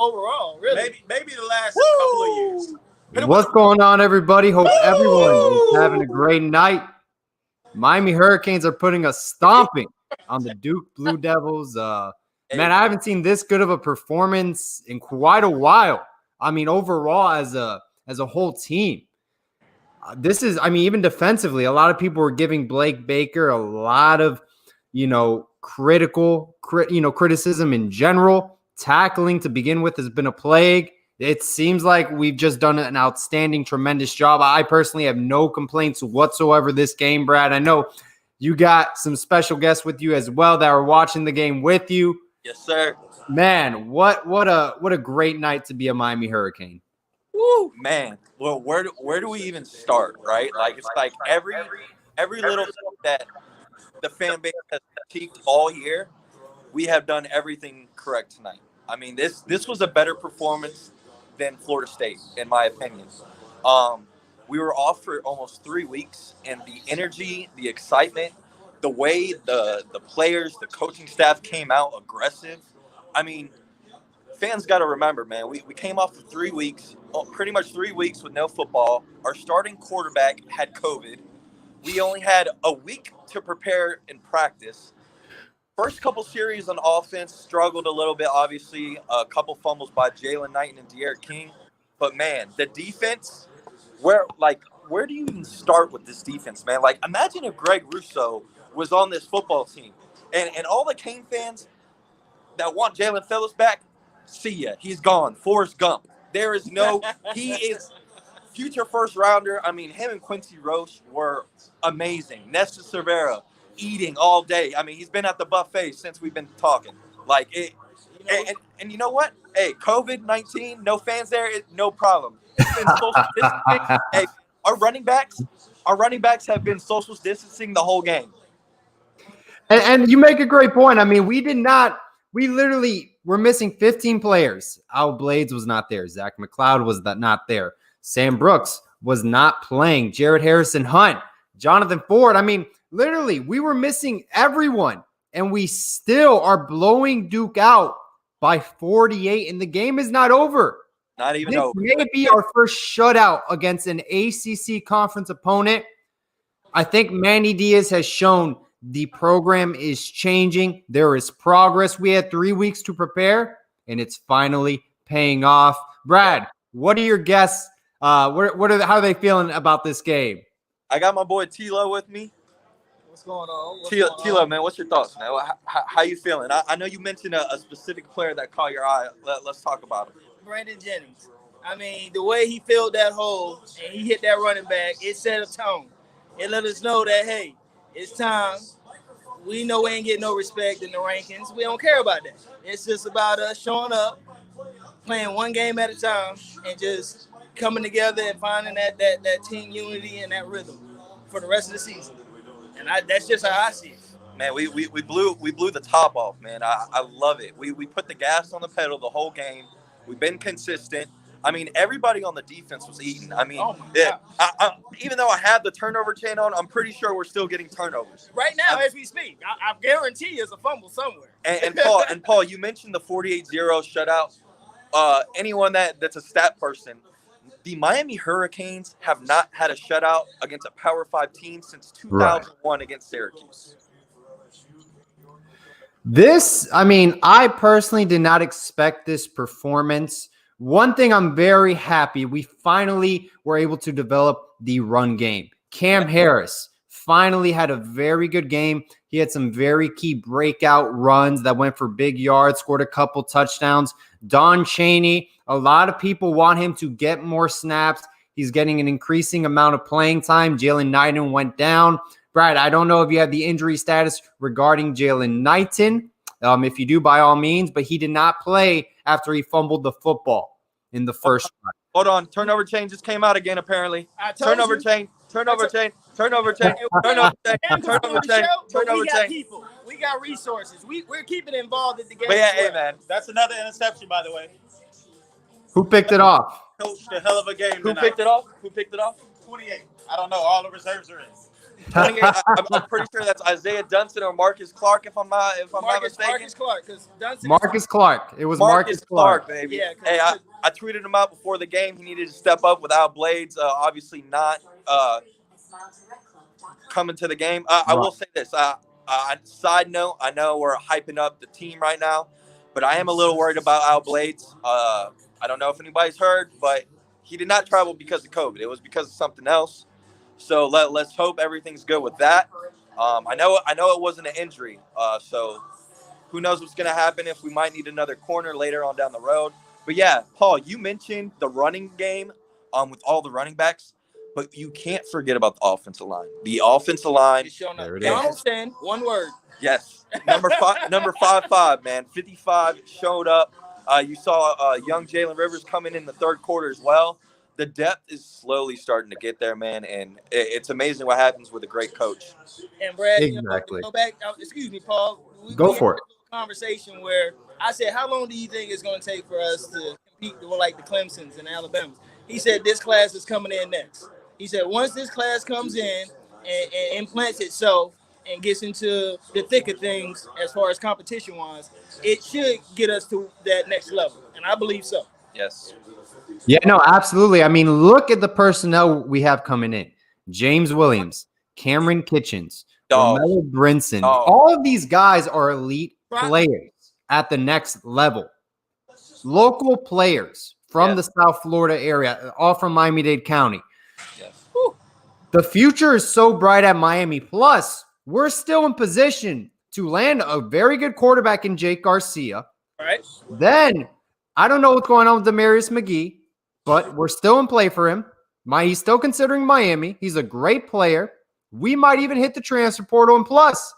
overall, really. Maybe the last couple of years. What's going on, everybody? Hope everyone is having a great night. Miami Hurricanes are putting a stomping on the Duke Blue Devils. Man, I haven't seen this good of a performance in quite a while. I mean, overall, as a whole team, this is. I mean, even defensively, a lot of people were giving Blake Baker a lot of, criticism in general. Tackling to begin with has been a plague. It seems like we've just done an outstanding, tremendous job. I personally have no complaints whatsoever this game, Brad. I know you got some special guests with you as well that are watching the game with you. Yes, sir. Man, what a great night to be a Miami Hurricane. Woo, man. Well, where do we even start, right? Like, it's like every little thing that the fan base has critiqued all year, we have done everything correct tonight. I mean, this was a better performance than Florida State, in my opinion. We were off for almost 3 weeks, and the energy, the excitement, the way the players, the coaching staff came out aggressive. I mean, fans got to remember, man, we came off for 3 weeks, pretty much 3 weeks with no football. Our starting quarterback had COVID. We only had a week to prepare and practice. First couple series on offense struggled a little bit, obviously. A couple fumbles by Jalen Knighton and De'Aaron King. But, man, the defense, where do you even start with this defense, man? Like, imagine if Greg Rousseau was on this football team. And all the Cane fans that want Jalen Phillips back, see ya. He's gone. Forrest Gump. There is no – he is future first-rounder. I mean, him and Quincy Roche were amazing. Nesta Cervera. Eating all day. I mean, he's been at the buffet since we've been talking. Like it, and you know what? Hey, COVID-19, no fans there, no problem. It's been social distancing. Hey, our running backs have been social distancing the whole game. And you make a great point. I mean, we literally were missing 15 players. Al Blades was not there. Zach McLeod was not there. Sam Brooks was not playing. Jared Harrison Hunt, Jonathan Ford. I mean, literally, we were missing everyone, and we still are blowing Duke out by 48, and the game is not over. Not even over. This may be our first shutout against an ACC conference opponent. I think Manny Diaz has shown the program is changing. There is progress. We had 3 weeks to prepare, and it's finally paying off. Brad, what are your guests? How are they feeling about this game? I got my boy Tilo with me. What's going on? Tilo, man, what's your thoughts, man? How you feeling? I know you mentioned a specific player that caught your eye. Let's talk about him. Brandon Jennings. I mean, the way he filled that hole and he hit that running back, it set a tone. It let us know that, hey, it's time. We know we ain't getting no respect in the rankings. We don't care about that. It's just about us showing up, playing one game at a time, and just coming together and finding that team unity and that rhythm for the rest of the season. And that's just how I see it. Man, we blew the top off, man. I love it. We put the gas on the pedal the whole game. We've been consistent. I mean, everybody on the defense was eating. I mean, even though I had the turnover chain on, I'm pretty sure we're still getting turnovers. Right now, as we speak. I guarantee there's a fumble somewhere. And Paul, you mentioned the 48-0 shutout. Anyone that's a stat person, the Miami Hurricanes have not had a shutout against a Power 5 team since 2001 against Syracuse. I personally did not expect this performance. One thing I'm very happy, we finally were able to develop the run game. Cam Harris finally had a very good game. He had some very key breakout runs that went for big yards, scored a couple touchdowns. Don Chaney, a lot of people want him to get more snaps. He's getting an increasing amount of playing time. Jalen Knighton went down. Brad, I don't know if you have the injury status regarding Jalen Knighton. If you do, by all means, but he did not play after he fumbled the football in the first one. Hold on. Turnover chain just came out again, apparently. Turnover chain. We got people. We got resources. We're keeping it involved at the game. But yeah, hey, man. That's another interception, by the way. Who picked it off? Coached a hell of a game Who tonight. picked it off? 28. I don't know. All the reserves are in. I'm pretty sure that's Isaiah Dunson or Marcus Clark, if I'm not mistaken. Marcus Clark, because Dunson. Marcus Clark. It was Marcus Clark, Clark. baby. Yeah, Hey, I tweeted him out before the game. He needed to step up without Blades. Obviously not coming to the game. I will say this. Side note, I know we're hyping up the team right now, but I am a little worried about Al Blades. I don't know if anybody's heard, but he did not travel because of COVID. It was because of something else. So let's hope everything's good with that. I know it wasn't an injury. So who knows what's going to happen, if we might need another corner later on down the road. But yeah, Paul, you mentioned the running game with all the running backs, but you can't forget about the offensive line. The offensive line. There it is. Donaldson, one word. Yes, number 5'5", man, 55 showed up. You saw young Jalen Rivers coming in the third quarter as well. The depth is slowly starting to get there, man, and it's amazing what happens with a great coach. And Brad, Exactly. go back. Excuse me, Paul. Go for it. Conversation where I said, "How long do you think it's going to take for us to compete with like the Clemsons and Alabamas?" He said, "This class is coming in next." He said, "Once this class comes in and implants itself and gets into the thick of things as far as competition wise, it should get us to that next level." And I believe so. Yes. Yeah, no, absolutely. I mean, look at the personnel we have coming in. James Williams, Cameron Kitchens, Romello Brinson. All of these guys are elite players at the next level. Local players from the South Florida area, all from Miami-Dade County. Yes. The future is so bright at Miami. Plus, we're still in position to land a very good quarterback in Jake Garcia. All right. Then, I don't know what's going on with Demarius McGee, but we're still in play for him. He's still considering Miami. He's a great player. We might even hit the transfer portal. And plus,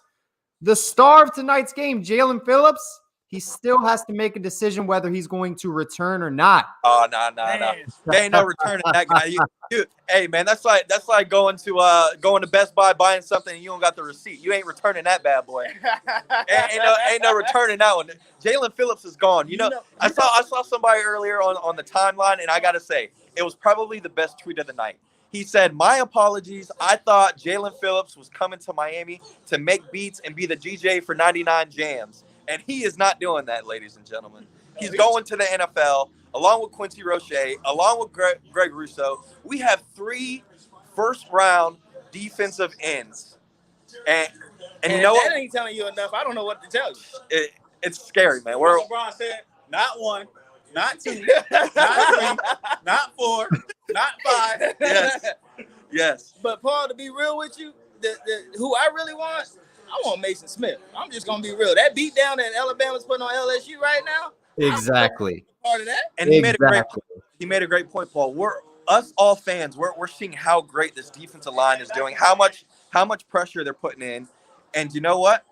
the star of tonight's game, Jalen Phillips, he still has to make a decision whether he's going to return or not. Oh, no. There ain't no returning that guy. Hey, man, that's like going to Best Buy, buying something, and you don't got the receipt. You ain't returning that bad boy. ain't no returning that one. Jalen Phillips is gone. I saw somebody earlier on the timeline, and I got to say, it was probably the best tweet of the night. He said, "My apologies. I thought Jalen Phillips was coming to Miami to make beats and be the DJ for 99 Jams. And he is not doing that, ladies and gentlemen. He's going to the NFL, along with Quincy Roche, along with Greg Russo. We have 3 first-round defensive ends. And you know what? That ain't telling you enough. I don't know what to tell you. It's scary, man. LeBron said, not 1, not 2, not 3, not 4, not 5. Yes. But, Paul, to be real with you, who I really want, I want Mason Smith. I'm just going to be real. That beat down that Alabama's putting on LSU right now. Exactly. Part of that. And he made a great point, Paul. Us all fans, we're seeing how great this defensive line is doing, how much pressure they're putting in. And you know what?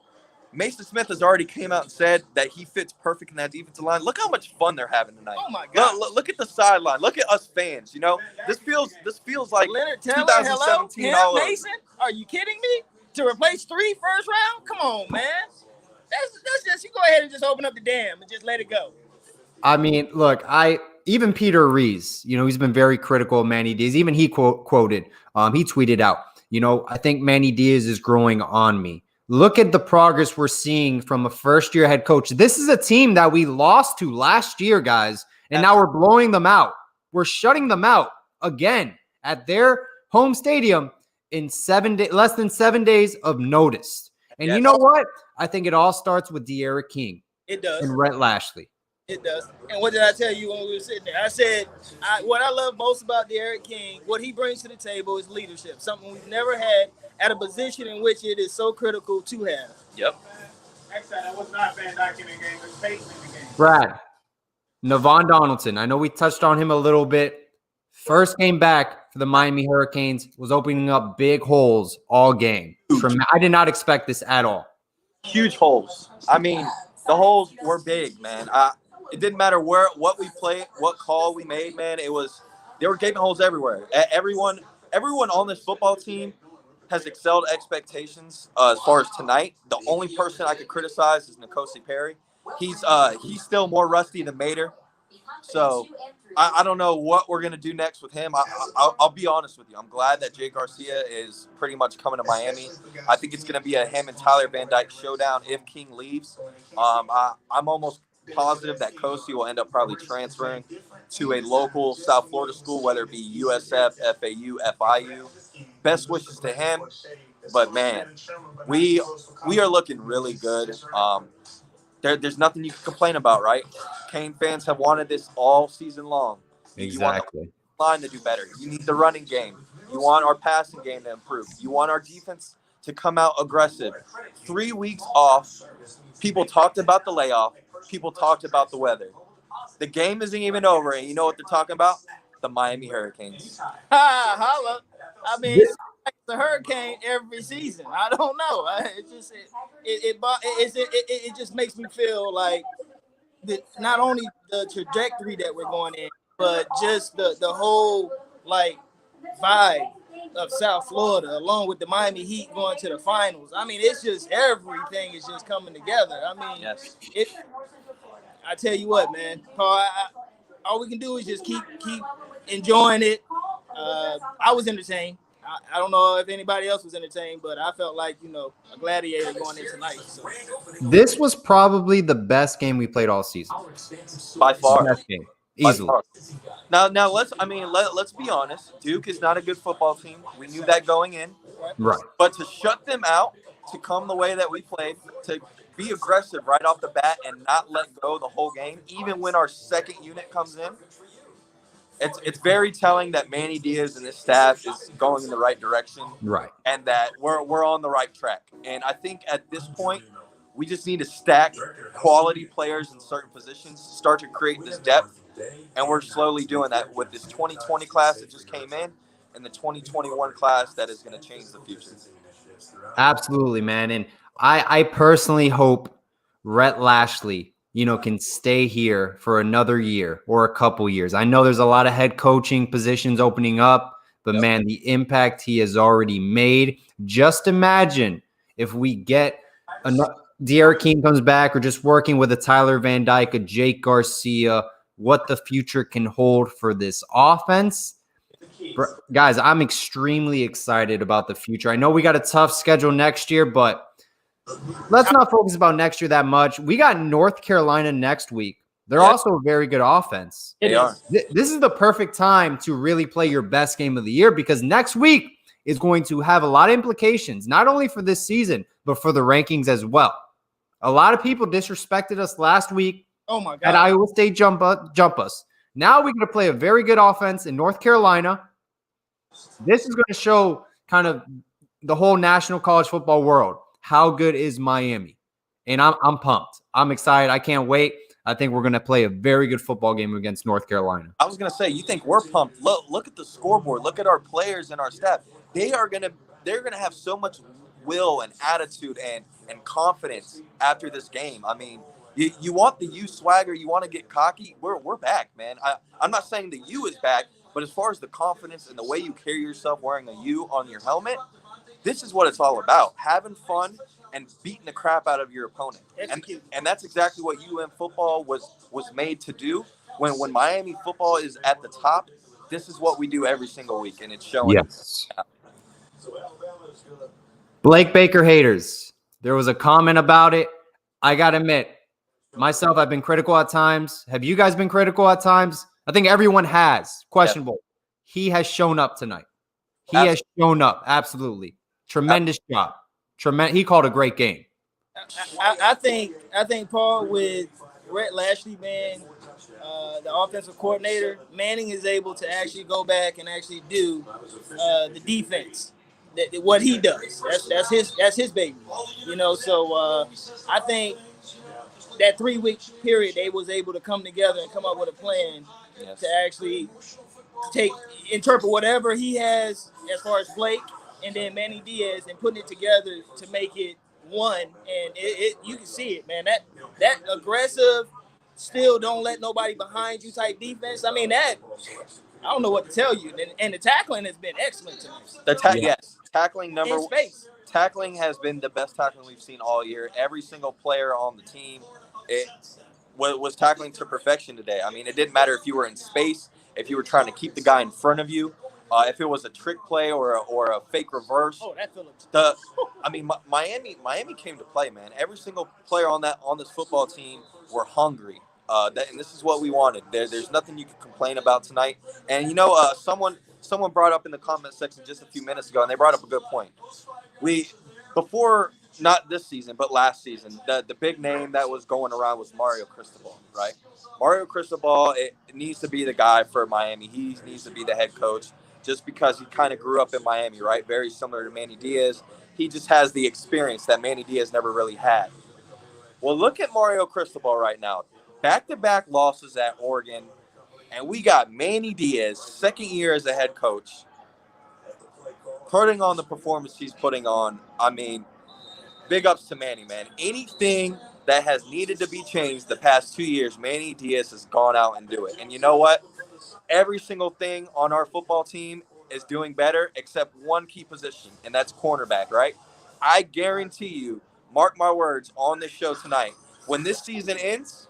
Mason Smith has already came out and said that he fits perfect in that defensive line. Look how much fun they're having tonight. Oh my God! Look at the sideline. Look at us fans. This feels like Leonard Taylor, 2017 hello? all over. Mason? Are you kidding me? To replace 3 first round? Come on, man. That's just, you go ahead and just open up the dam and just let it go. I mean, look, even Peter Rees, he's been very critical of Manny Diaz. Even he quoted, he tweeted out, I think Manny Diaz is growing on me. Look at the progress we're seeing from a first-year head coach. This is a team that we lost to last year, guys, and now we're blowing them out. We're shutting them out again at their home stadium in less than 7 days of notice. And you know what? I think it all starts with De'Ara King. It does. And Rhett Lashley. It does. And what did I tell you when we were sitting there? I said, what I love most about De'Ara King, what he brings to the table is leadership, something we've never had at a position in which it is so critical to have. Yep. Next time, that was not Van Dyke in the game. It was Peyton in the game. Brad, Navon Donaldson. I know we touched on him a little bit. First game back for the Miami Hurricanes was opening up big holes all game. I did not expect this at all. Huge holes. I mean, the holes were big, man. It didn't matter what we played, what call we made, man. They were gaping holes everywhere. Everyone on this football team has excelled expectations as far as tonight. The only person I could criticize is N'Kosi Perry. He's still more rusty than Mater. So I don't know what we're going to do next with him. I'll be honest with you. I'm glad that Jay Garcia is pretty much coming to Miami. I think it's going to be a him and Tyler Van Dyke showdown if King leaves. I'm almost positive that Kosi will end up probably transferring to a local South Florida school, whether it be USF, FAU, FIU. Best wishes to him. But, man, we are looking really good. There's nothing you can complain about, right? Kane fans have wanted this all season long. You want Exactly. the line to do better. You need the running game. You want our passing game to improve. You want our defense to come out aggressive. 3 weeks off, people talked about the layoff. People talked about the weather. The game isn't even over, and you know what they're talking about? The Miami Hurricanes. Ha, holla. I mean, it's like the hurricane every season. I don't know. It just makes me feel like not only the trajectory that we're going in, but just the whole like vibe of South Florida, along with the Miami Heat going to the finals. I mean, it's just everything is just coming together. I mean, Yes. I tell you what, man, Paul. All we can do is just keep enjoying it. I was entertained. I don't know if anybody else was entertained, but I felt like, a gladiator going in tonight. So. This was probably the best game we played all season. By far. Best game. By Easily. far. Now let's be honest. Duke is not a good football team. We knew that going in. Right. But to shut them out, to come the way that we played, to be aggressive right off the bat and not let go the whole game, even when our second unit comes in, it's very telling that Manny Diaz and his staff is going in the right direction, Right. and that we're on the right track. And I think at this point, we just need to stack quality players in certain positions, start to create this depth, and we're slowly doing that with this 2020 class that just came in and the 2021 class that is going to change the future. Absolutely, man. And I personally hope Rhett Lashley, can stay here for another year or a couple years. I know there's a lot of head coaching positions opening up, but man, the impact he has already made. Just imagine if we get De'Aaron King comes back, or just working with a Tyler Van Dyke, a Jake Garcia, what the future can hold for this offense. Guys, I'm extremely excited about the future. I know we got a tough schedule next year, but let's not focus about next year that much. We got North Carolina next week. They're also a very good offense. They are. This is the perfect time to really play your best game of the year, because next week is going to have a lot of implications, not only for this season, but for the rankings as well. A lot of people disrespected us last week. Oh my God. At Iowa State jump us. Now we're going to play a very good offense in North Carolina. This is going to show kind of the whole national college football world how good is Miami. And I'm pumped. I'm excited. I can't wait. I think we're going to play a very good football game against North Carolina. I was going to say, you think we're pumped? Look at the scoreboard. Look at our players and our staff. They're going to have so much will and attitude and confidence after this game. I mean, you want the U swagger. You want to get cocky. We're back, man. I'm not saying the U is back, but as far as the confidence and the way you carry yourself wearing a U on your helmet, this is what it's all about. Having fun and beating the crap out of your opponent. And that's exactly what UM football was made to do. When Miami football is at the top, this is what we do every single week, and it's showing. Yes. Blake Baker haters. There was a comment about it. I got to admit, myself, I've been critical at times. Have you guys been critical at times? I think everyone has. Questionable. Yeah. He has shown up tonight. He has shown up. Absolutely. Tremendous job. He called a great game. I think Paul, with Rhett Lashley being the offensive coordinator, Manning is able to actually go back and actually do the defense. What he does. That's his baby. So I think that 3-week period they was able to come together and come up with a plan to actually interpret whatever he has as far as Blake and then Manny Diaz, and putting it together to make it one. And you can see it, man. That aggressive, still don't let nobody behind you type defense. I mean, I don't know what to tell you. And the tackling has been excellent tonight. Yes, tackling in space. Tackling has been the best tackling we've seen all year. Every single player on the team, was tackling to perfection today. I mean, it didn't matter if you were in space, if you were trying to keep the guy in front of you, if it was a trick play or a fake reverse. Oh, that Phillips. Miami came to play, man. Every single player on this football team were hungry. And this is what we wanted. There's nothing you can complain about tonight. And someone brought up in the comment section just a few minutes ago, and they brought up a good point. Before, not this season, but last season, the big name that was going around was Mario Cristobal, right? Mario Cristobal, it needs to be the guy for Miami. He needs to be the head coach just because he kind of grew up in Miami, right? Very similar to Manny Diaz. He just has the experience that Manny Diaz never really had. Well, look at Mario Cristobal right now. Back-to-back losses at Oregon, and we got Manny Diaz, second year as a head coach, putting on the performance he's putting on. I mean, big ups to Manny, man. Anything that has needed to be changed the past 2 years, Manny Diaz has gone out and do it. And you know what? Every single thing on our football team is doing better except one key position, and that's cornerback, right? I guarantee you, mark my words on this show tonight, when this season ends,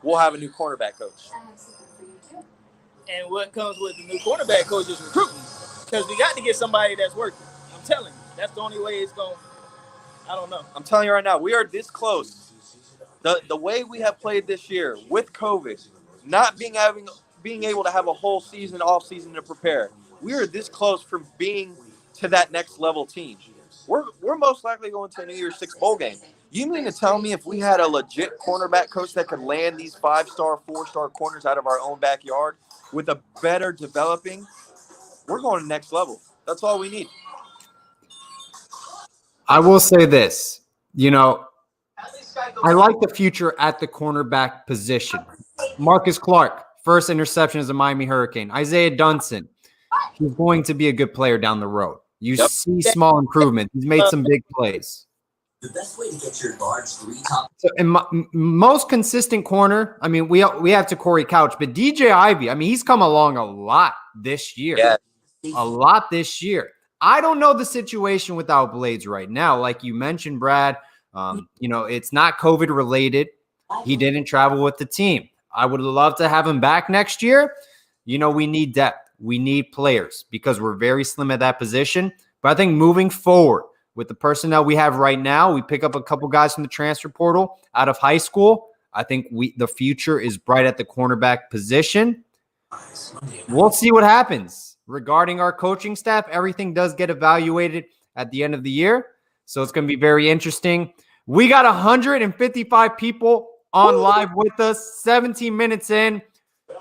we'll have a new cornerback coach. And what comes with the new quarterback coach is recruiting. Because we got to get somebody that's working. I'm telling you, that's the only way it's going. I don't know. I'm telling you right now, we are this close. The way we have played this year with COVID, not being able to have a whole season, off season to prepare, we are this close from being to that next level team. We're most likely going to a New Year's Six bowl game. You mean to tell me if we had a legit cornerback coach that could land these 5-star, 4-star corners out of our own backyard with a better developing, we're going to the next level. That's all we need. I will say this, I like the future at the cornerback position. Marcus Clark, first interception as a Miami Hurricane. Isaiah Dunson, he's going to be a good player down the road. You see small improvement. He's made some big plays. The best way to get your large 3 top. So, and most consistent corner, I mean, we have to Corey Couch, but DJ Ivy, I mean, he's come along a lot this year. Yeah. A lot this year. I don't know the situation without Blades right now. Like you mentioned, Brad, it's not COVID related. He didn't travel with the team. I would love to have him back next year. We need depth. We need players because we're very slim at that position. But I think moving forward with the personnel we have right now, we pick up a couple guys from the transfer portal out of high school. I think the future is bright at the cornerback position. We'll see what happens. Regarding our coaching staff, everything does get evaluated at the end of the year. So it's going to be very interesting. We got 155 people on live with us, 17 minutes in.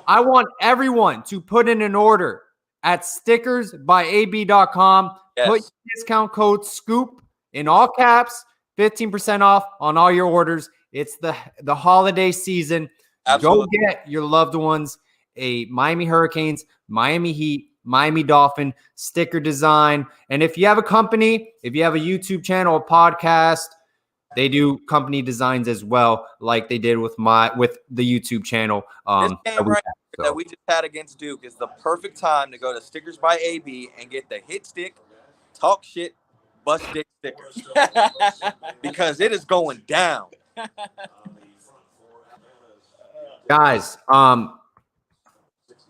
I want everyone to put in an order at stickersbyab.com. Yes. Put discount code SCOOP in all caps, 15% off on all your orders. It's the holiday season. Absolutely. Go get your loved ones a Miami Hurricanes, Miami Heat, Miami Dolphin sticker design. And if you have a company, if you have a YouTube channel, a podcast, they do company designs as well, like they did with the YouTube channel. This game that we just had against Duke is the perfect time to go to Stickers by AB and get the hit stick, talk shit, bust dick stickers because it is going down. Guys,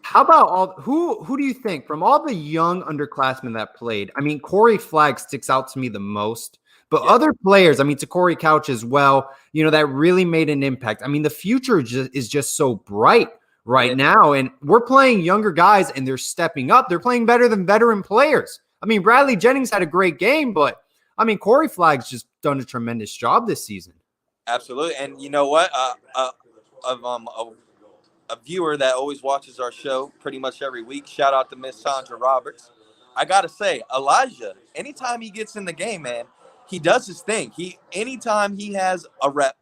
how about who do you think from all the young underclassmen that played? I mean, Corey Flagg sticks out to me the most, but other players, I mean, to Corey Couch as well, that really made an impact. I mean, the future is just so bright right now, and we're playing younger guys, and they're stepping up. They're playing better than veteran players. I mean, Bradley Jennings had a great game, but I mean, Corey Flagg's just done a tremendous job this season. Absolutely, and you know what? A viewer that always watches our show pretty much every week. Shout out to Miss Sandra Roberts. I gotta say, Elijah, anytime he gets in the game, man, he does his thing. Anytime he has a rep,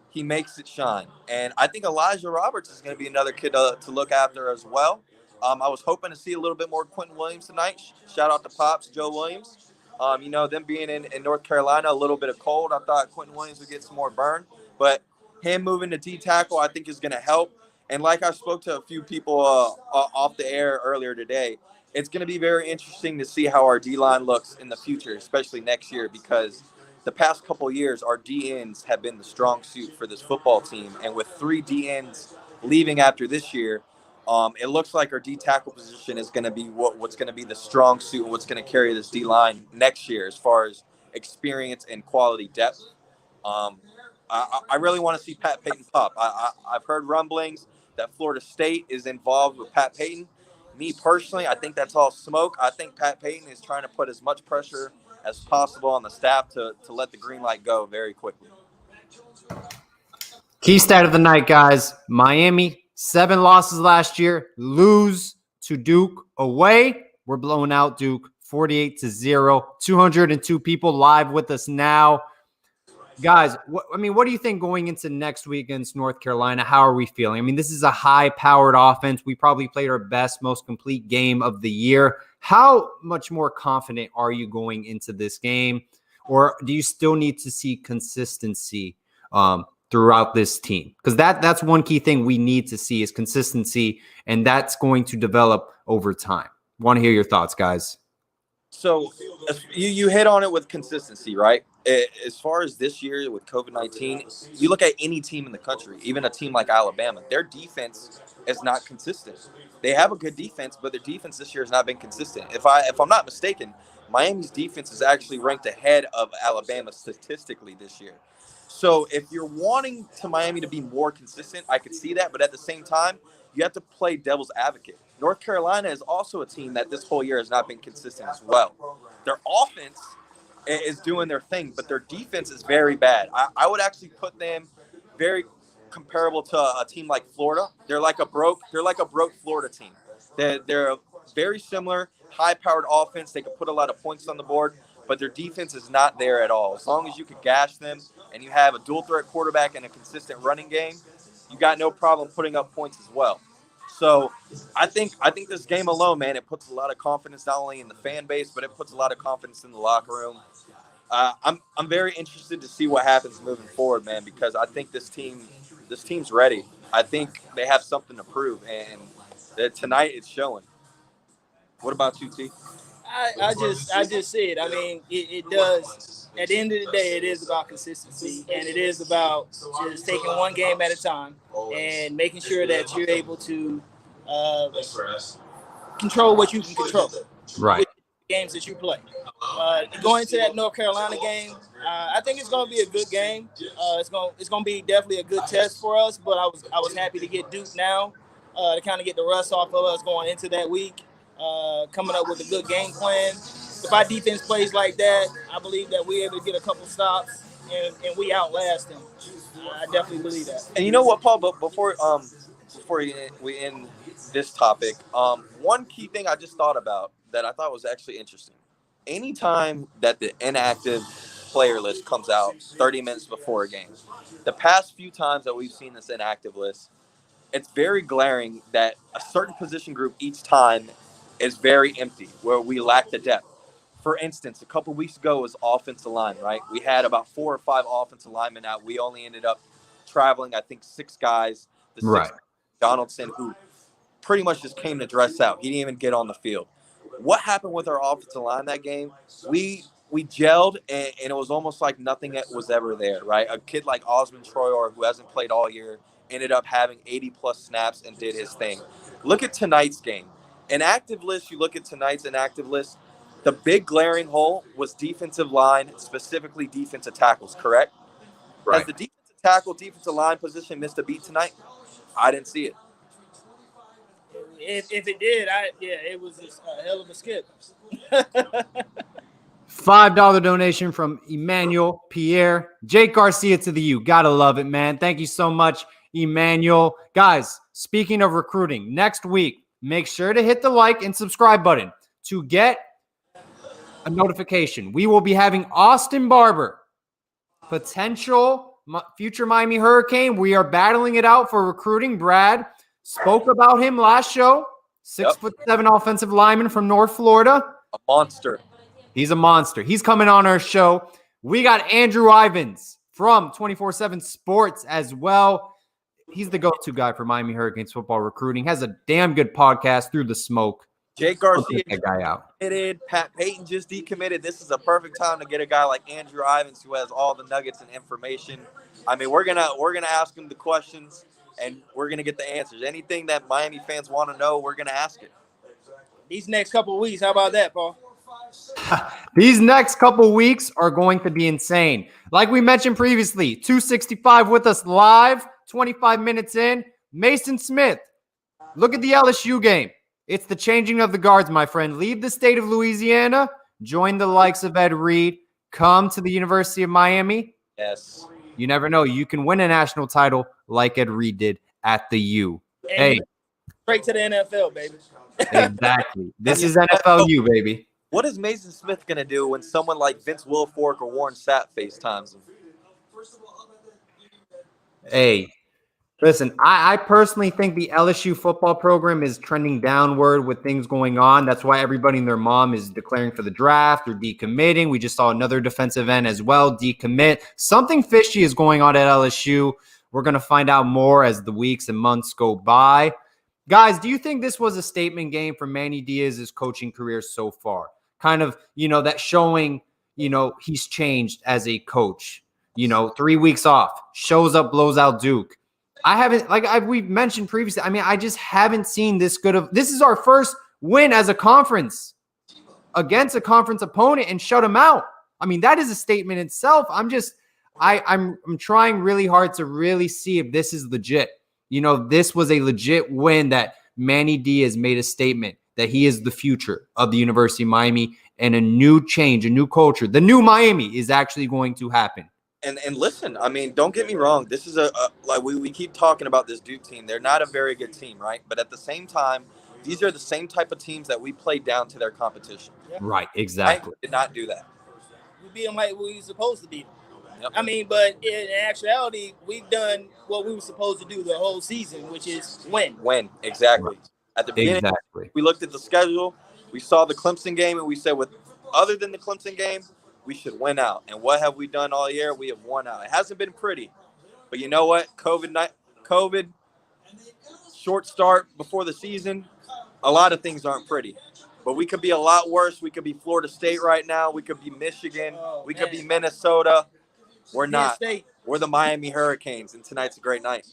he makes it shine. And I think Elijah Roberts is going to be another kid to look after as well. I was hoping to see a little bit more Quentin Williams tonight. Shout out to Pops, Joe Williams. Them being in North Carolina, a little bit of cold. I thought Quentin Williams would get some more burn. But him moving to D-tackle, I think, is going to help. And like I spoke to a few people off the air earlier today, it's going to be very interesting to see how our D-line looks in the future, especially next year, because the past couple of years, our DNs have been the strong suit for this football team. And with 3 DNs leaving after this year, it looks like our D tackle position is going to be what's going to be the strong suit and what's going to carry this D line next year as far as experience and quality depth. I really want to see Pat Payton pop. I've heard rumblings that Florida State is involved with Pat Payton. Me personally, I think that's all smoke. I think Pat Payton is trying to put as much pressure as possible on the staff to let the green light go very quickly. Key stat of the night, guys. Miami, 7 losses last year. Lose to Duke away. We're blowing out Duke 48-0. 202 people live with us now. Guys, what do you think going into next week against North Carolina? How are we feeling? I mean, this is a high-powered offense. We probably played our best, most complete game of the year. How much more confident are you going into this game? Or do you still need to see consistency throughout this team? Because that's one key thing we need to see is consistency, and that's going to develop over time. Want to hear your thoughts, guys. So you hit on it with consistency, right? As far as this year with COVID-19, you look at any team in the country, even a team like Alabama, their defense is not consistent. They have a good defense, but their defense this year has not been consistent. If I'm not mistaken, Miami's defense is actually ranked ahead of Alabama statistically this year. So if you're wanting Miami to be more consistent, I could see that. But at the same time, you have to play devil's advocate. North Carolina is also a team that this whole year has not been consistent as well. Their offense is doing their thing, but their defense is very bad. I would actually put them very comparable to a team like Florida. They're like a broke Florida team. They're very similar, high-powered offense. They can put a lot of points on the board, but their defense is not there at all. As long as you could gash them and you have a dual-threat quarterback and a consistent running game, you got no problem putting up points as well. So I think this game alone, man, it puts a lot of confidence not only in the fan base, but it puts a lot of confidence in the locker room. I'm very interested to see what happens moving forward, man, because I think this team's ready. I think they have something to prove, and tonight it's showing. What about you, T? I just see it. I mean, it does. At the end of the day, it is about consistency, and it is about just taking one game at a time and making sure that you're able to control what you can control. Right. With the games that you play. Going into that North Carolina game, I think it's going to be a good game. It's going to be definitely a good test for us. But I was happy to get Duke now to kind of get the rust off of us going into that week. Coming up with a good game plan. If our defense plays like that, I believe that we're able to get a couple stops and we outlast them. I definitely believe that. And you know what, Paul? But before we end this topic, one key thing I just thought about that I thought was actually interesting. Anytime that the inactive player list comes out 30 minutes before a game, the past few times that we've seen this inactive list, it's very glaring that a certain position group each time is very empty, where we lack the depth. For instance, a couple weeks ago was offensive line, right? We had about 4 or 5 offensive linemen out. We only ended up traveling, I think, 6 guys. The 6th, Donaldson, who pretty much just came to dress out. He didn't even get on the field. What happened with our offensive line that game? We gelled, and it was almost like nothing was ever there, right? A kid like Osmond Troyer, who hasn't played all year, ended up having 80-plus snaps and did his thing. Look at tonight's game. An active list, you look at tonight's inactive list, the big glaring hole was defensive line, specifically defensive tackles, correct? Right. Has the defensive tackle, defensive line position missed a beat tonight? I didn't see it. If it did, it was a hell of a skip. $5 donation from Emmanuel Pierre. Jake Garcia to the U. Gotta love it, man. Thank you so much, Emmanuel. Guys, speaking of recruiting, next week, make sure to hit the like and subscribe button to get a notification. We will be having Austin Barber, potential future Miami Hurricane. We are battling it out for recruiting. Brad spoke about him last show. 6'7" offensive lineman from North Florida. A monster. He's a monster. He's coming on our show. We got Andrew Ivins from 24/7 Sports as well. He's the go-to guy for Miami Hurricanes football recruiting. Has a damn good podcast, Through the Smoke. Jake Don't Garcia take that guy out. decommitted. Pat Payton just decommitted. This is a perfect time to get a guy like Andrew Ivins who has all the nuggets and information. I mean, we're gonna ask him the questions and we're gonna get the answers. Anything that Miami fans want to know, we're gonna ask it. These next couple of weeks, how about that, Paul? These next couple weeks are going to be insane. Like we mentioned previously, 265 with us live, 25 minutes in. Mason Smith, look at the LSU game. It's the changing of the guards, my friend. Leave the state of Louisiana, join the likes of Ed Reed, come to the University of Miami. Yes. You never know. You can win a national title like Ed Reed did at the U. And Hey, straight to the NFL, baby. exactly. This is NFLU, baby. What is Mason Smith gonna do when someone like Vince Wilfork or Warren Sapp FaceTimes him? Hey, listen, I personally think the LSU football program is trending downward with things going on. That's why everybody and their mom is declaring for the draft or decommitting. We just saw another defensive end as well decommit. Something fishy is going on at LSU. We're going to find out more as the weeks and months go by. Guys, do you think this was a statement game for Manny Diaz's coaching career so far? Kind of, that showing, he's changed as a coach. 3 weeks off, shows up, blows out Duke. I haven't, we've mentioned previously, I just haven't seen this good of, this is our first win as a conference against a conference opponent and shut them out. That is a statement itself. I'm trying really hard to really see if this is legit. This was a legit win that Manny Diaz made a statement that he is the future of the University of Miami and a new change, a new culture. The new Miami is actually going to happen. And listen, don't get me wrong. This is like we keep talking about this Duke team. They're not a very good team, right? But at the same time, these are the same type of teams that we played down to their competition. Yeah. Right, exactly. I did not do that. We beat them like we were supposed to beat them. Yep. But in actuality, we've done what we were supposed to do the whole season, which is win. Win, exactly. Right. At the beginning, Exactly. we looked at the schedule. We saw the Clemson game, and we said, other than the Clemson game, we should win out. And what have we done all year? We have won out. It hasn't been pretty. But you know what? COVID, short start before the season, a lot of things aren't pretty. But we could be a lot worse. We could be Florida State right now. We could be Michigan. We could be Minnesota. We're not. State. We're the Miami Hurricanes, and tonight's a great night.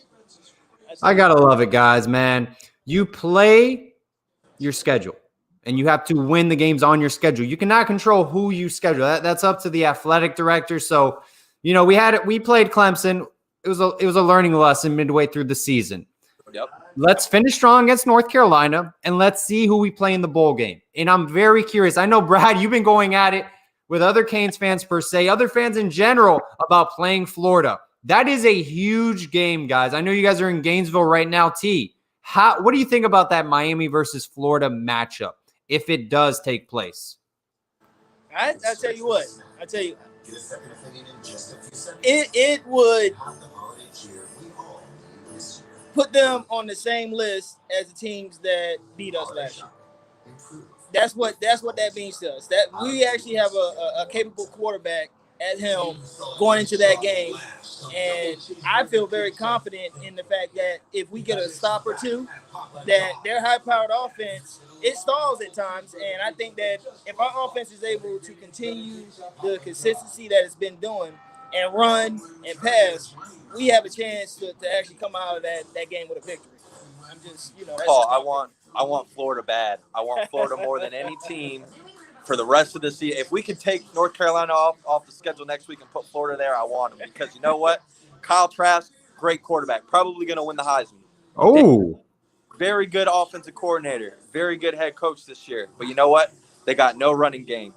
I got to love it, guys, man. You play your schedule. And you have to win the games on your schedule. You cannot control who you schedule. That's up to the athletic director. So, we played Clemson. It was a learning lesson midway through the season. Yep. Let's finish strong against North Carolina, and let's see who we play in the bowl game. And I'm very curious. I know, Brad, you've been going at it with other Canes fans per se, other fans in general about playing Florida. That is a huge game, guys. I know you guys are in Gainesville right now, T. What do you think about that Miami versus Florida matchup? If it does take place. I tell you what. It would put them on the same list as the teams that beat us last year. That's what that means to us. That we actually have a capable quarterback at helm going into that game. And I feel very confident in the fact that if we get a stop or two, that their high-powered offense, it stalls at times. And I think that if our offense is able to continue the consistency that it's been doing and run and pass, we have a chance to actually come out of that game with a victory. I'm just, that's Paul, I want Florida bad. I want Florida more than any team for the rest of the season. If we could take North Carolina off the schedule next week and put Florida there, I want them. Because you know what? Kyle Trask, great quarterback. Probably going to win the Heisman. Oh. Very good offensive coordinator. Very good head coach this year. But you know what? They got no running game,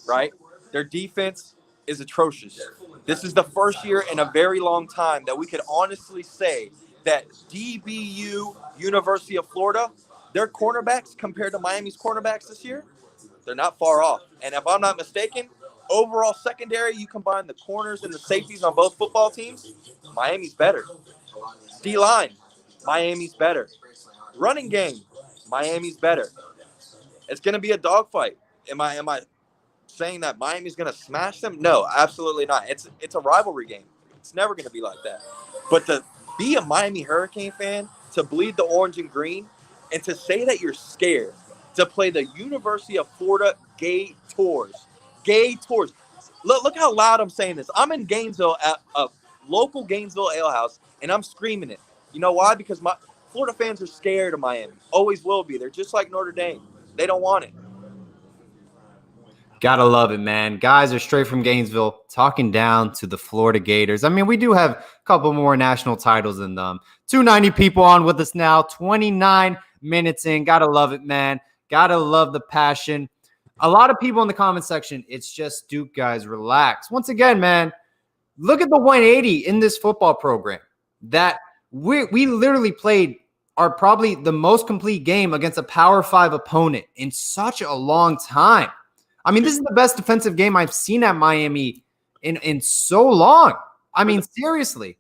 right? Their defense is atrocious. This is the first year in a very long time that we could honestly say that DBU, University of Florida, their cornerbacks compared to Miami's cornerbacks this year, they're not far off. And if I'm not mistaken, overall secondary, you combine the corners and the safeties on both football teams, Miami's better. D-line, Miami's better. Running game, Miami's better. It's going to be a dogfight. Am I saying that Miami's going to smash them? No, absolutely not. It's a rivalry game. It's never going to be like that. But to be a Miami Hurricane fan, to bleed the orange and green, and to say that you're scared to play the University of Florida Gators. Gators. Look how loud I'm saying this. I'm in Gainesville at a local Gainesville ale house, and I'm screaming it. You know why? Because my Florida fans are scared of Miami. Always will be. They're just like Notre Dame. They don't want it. Gotta love it, man. Guys are straight from Gainesville talking down to the Florida Gators. I mean, we do have a couple more national titles than them. 290 people on with us now, 29 minutes in. Gotta love it, man. Gotta love the passion. A lot of people in the comment section, it's just Duke, guys, relax. Once again, man, look at the 180 in this football program that we literally played are probably the most complete game against a Power 5 opponent in such a long time. I mean, this is the best defensive game I've seen at Miami in so long. I mean, seriously.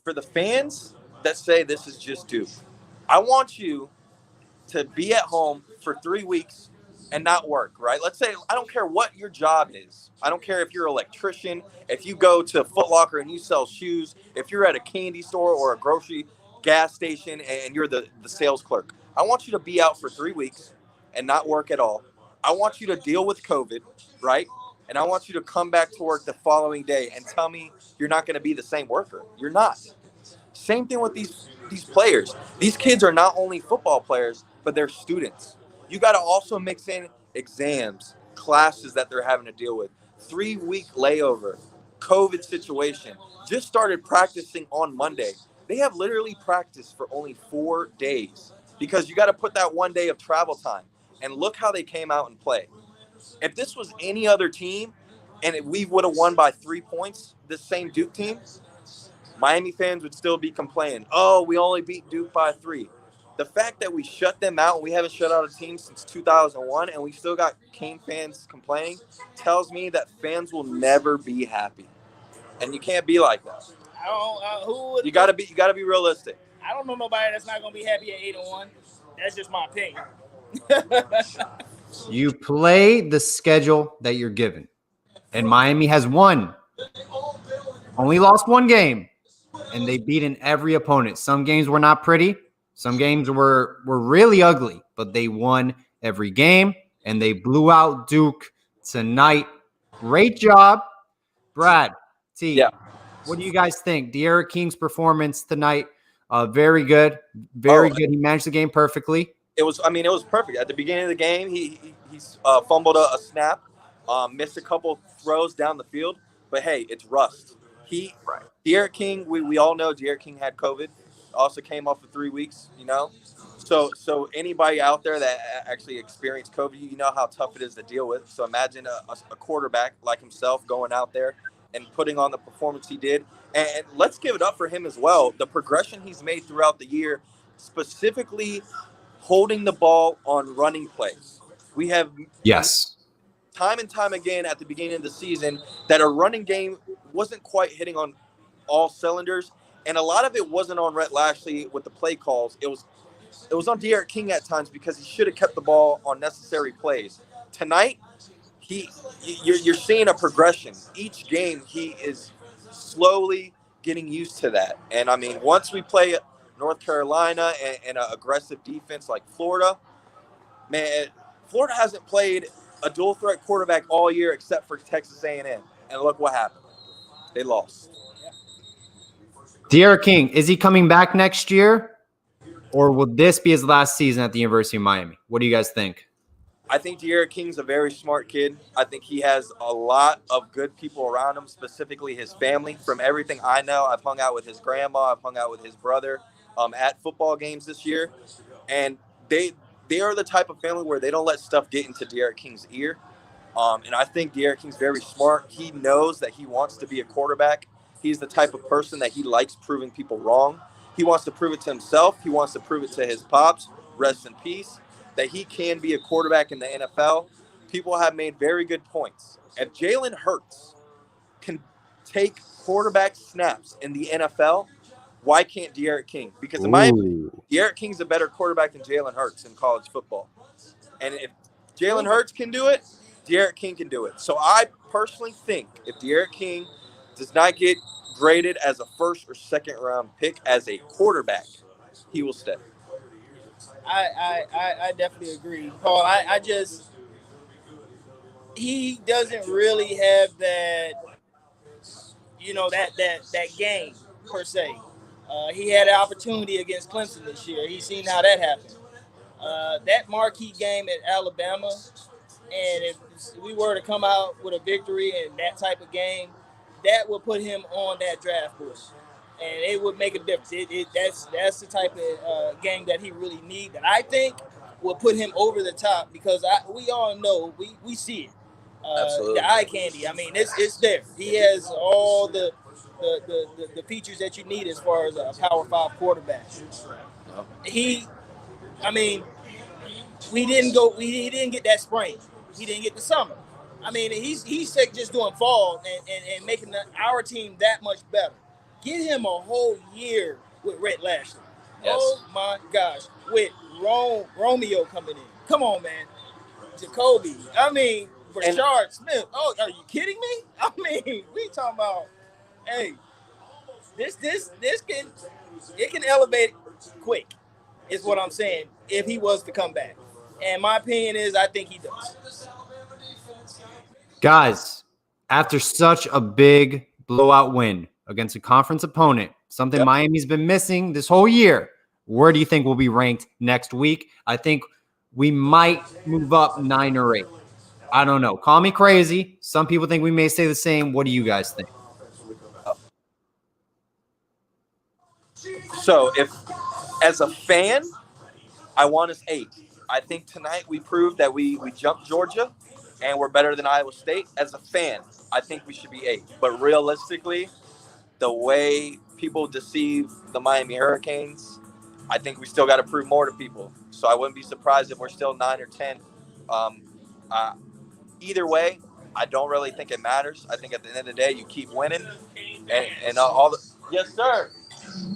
For the fans that say this is just Duke, I want you to be at home for 3 weeks and not work, right? Let's say, I don't care what your job is. I don't care if you're an electrician, if you go to Foot Locker and you sell shoes, if you're at a candy store or a grocery gas station and you're the sales clerk. I want you to be out for 3 weeks and not work at all. I want you to deal with COVID, right? And I want you to come back to work the following day and tell me you're not going to be the same worker. You're not. Same thing with these players. These kids are not only football players, but they're students. You got to also mix in exams, classes that they're having to deal with, 3-week layover, COVID situation. Just started practicing on Monday. They have literally practiced for only 4 days because you got to put that 1 day of travel time. And look how they came out and played. If this was any other team and we would have won by 3 points, this same Duke team, Miami fans would still be complaining, oh, we only beat Duke by 3. The fact that we shut them out, we haven't shut out a team since 2001, and we still got Cane fans complaining, tells me that fans will never be happy. And you can't be like that. You gotta be realistic. I don't know nobody that's not gonna be happy at 8-1. That's just my opinion. You play the schedule that you're given. And Miami has won. Only lost 1 game. And they beaten every opponent. Some games were not pretty. Some games were really ugly. But they won every game. And they blew out Duke tonight. Great job. Brad, T, Yeah. what do you guys think? De'Ara King's performance tonight, very good. Very good. He managed the game perfectly. It was perfect. At the beginning of the game, he fumbled a snap, missed a couple throws down the field. But, hey, it's rust. De'Ara King, we all know De'Ara King had COVID. Also came off for 3 weeks, you know. So anybody out there that actually experienced COVID, you know how tough it is to deal with. So imagine a quarterback like himself going out there and putting on the performance he did. And let's give it up for him as well. The progression he's made throughout the year, specifically holding the ball on running plays. We have time and time again at the beginning of the season that a running game wasn't quite hitting on all cylinders. And a lot of it wasn't on Rhett Lashley with the play calls. It was on De'Ara King at times because he should have kept the ball on necessary plays. Tonight, you're seeing a progression. Each game, he is slowly getting used to that. And, I mean, once we play North Carolina and an aggressive defense like Florida, man, Florida hasn't played a dual threat quarterback all year except for Texas A&M. And look what happened. They lost. De'Ara King, is he coming back next year? Or will this be his last season at the University of Miami? What do you guys think? I think De'Ara King's a very smart kid. I think he has a lot of good people around him, specifically his family. From everything I know, I've hung out with his grandma. I've hung out with his brother at football games this year. And they are the type of family where they don't let stuff get into De'Ara King's ear. And I think De'Ara King's very smart. He knows that he wants to be a quarterback. He's the type of person that he likes proving people wrong. He wants to prove it to himself. He wants to prove it to his pops, rest in peace, that he can be a quarterback in the NFL. People have made very good points. If Jalen Hurts can take quarterback snaps in the NFL, why can't De'Ara King? Because in my opinion, De'Ara King's a better quarterback than Jalen Hurts in college football. And if Jalen Hurts can do it, De'Ara King can do it. So I personally think if De'Ara King does not get graded as a first or second round pick as a quarterback, he will stay. I definitely agree, Paul. I just he doesn't really have that, that game per se. He had an opportunity against Clemson this year. He's seen how that happened. That marquee game at Alabama, and if we were to come out with a victory in that type of game, that would put him on that draft board, and it would make a difference. That's the type of game that he really needs. That I think will put him over the top because we all know we see it. Absolutely. The eye candy. I mean, it's there. He has all the features that you need as far as a Power Five quarterback. He, I mean, we didn't go. He didn't get that spring. He didn't get the summer. I mean, he's just doing fall and making our team that much better. Get him a whole year with Rhett Lashley. Yes. Oh my gosh, with Romeo coming in. Come on, man. Jacoby. I mean, Rashard Smith. Oh, are you kidding me? I mean, we talking about. Hey, this can elevate quick. Is what I'm saying. If he was to come back. And my opinion is I think he does. Guys, after such a big blowout win against a conference opponent, something Miami's been missing this whole year, where do you think we'll be ranked next week? I think we might move up 9 or 8. I don't know. Call me crazy. Some people think we may stay the same. What do you guys think? So if, as a fan, I want us 8. I think tonight we proved that we jumped Georgia and we're better than Iowa State. As a fan, I think we should be 8. But realistically, the way people deceive the Miami Hurricanes, I think we still got to prove more to people. So I wouldn't be surprised if we're still 9 or 10. Either way, I don't really think it matters. I think at the end of the day, you keep winning. And all the – yes, sir.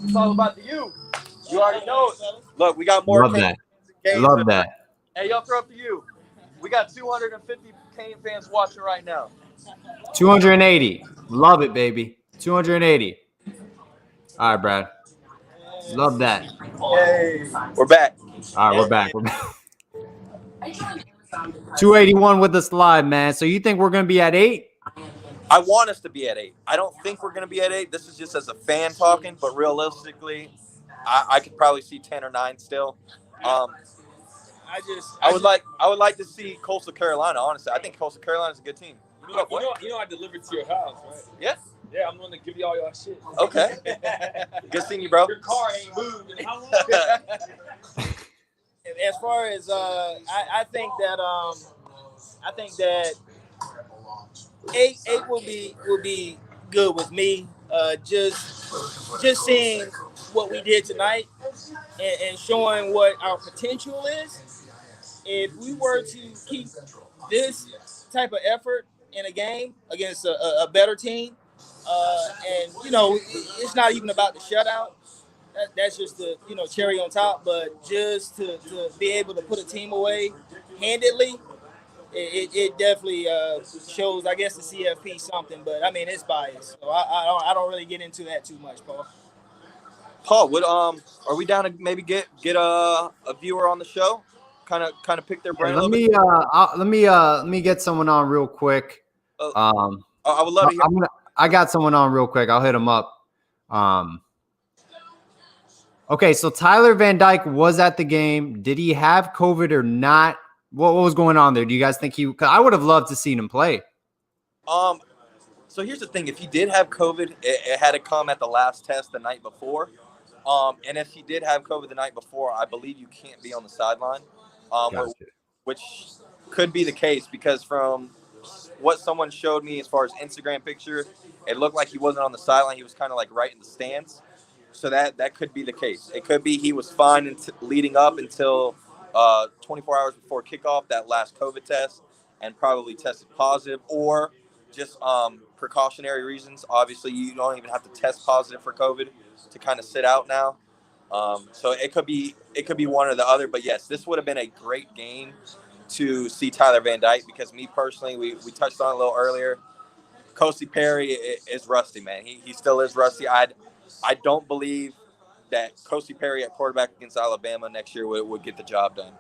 It's all about the you. You already know it. Look, we got more. Love that. Love that. Hey, y'all throw up to you. We got 250 Kane fans watching right now. 280. Love it, baby. 280. All right, Brad. Love that. Yay. We're back. All right, we're back. 281 with us live, man. So you think we're going to be at 8? I want us to be at 8. I don't think we're going to be at 8. This is just as a fan talking, but realistically, I could probably see 10 or 9 still. I would like to see Coastal Carolina. Honestly, I think Coastal Carolina is a good team. You know I delivered to your house, right? Yeah. Yeah, I'm going to give y'all shit. Okay. Good seeing you, bro. Your car ain't moved in how long? As far as I think that 8 will be good with me. Just seeing what we did tonight and showing what our potential is. If we were to keep this type of effort in a game against a better team, and it's not even about the shutout. That's just the cherry on top. But just to be able to put a team away handedly, it definitely shows, I guess, the CFP something. But I mean, it's biased, so I don't really get into that too much, Paul. Paul, what are we down to maybe get a viewer on the show? Kind of pick their brain. Let me get someone on real quick. I would love to hear. I got someone on real quick. I'll hit him up. Okay, so Tyler Van Dyke was at the game. Did he have COVID or not? What was going on there? Do you guys think he? Because I would have loved to see him play. So here's the thing: if he did have COVID, it had to come at the last test the night before. And if he did have COVID the night before, I believe you can't be on the sideline, Gotcha. which could be the case because from what someone showed me as far as Instagram picture, it looked like he wasn't on the sideline. He was kind of like right in the stands. So that could be the case. It could be he was fine leading up until 24 hours before kickoff, that last COVID test, and probably tested positive, or just precautionary reasons. Obviously, you don't even have to test positive for COVID to kind of sit out now. So it could be one or the other. But yes, this would have been a great game to see Tyler Van Dyke because me personally, we touched on it a little earlier. Kosi Perry is rusty, man. He still is rusty. I don't believe that Kosi Perry at quarterback against Alabama next year would get the job done.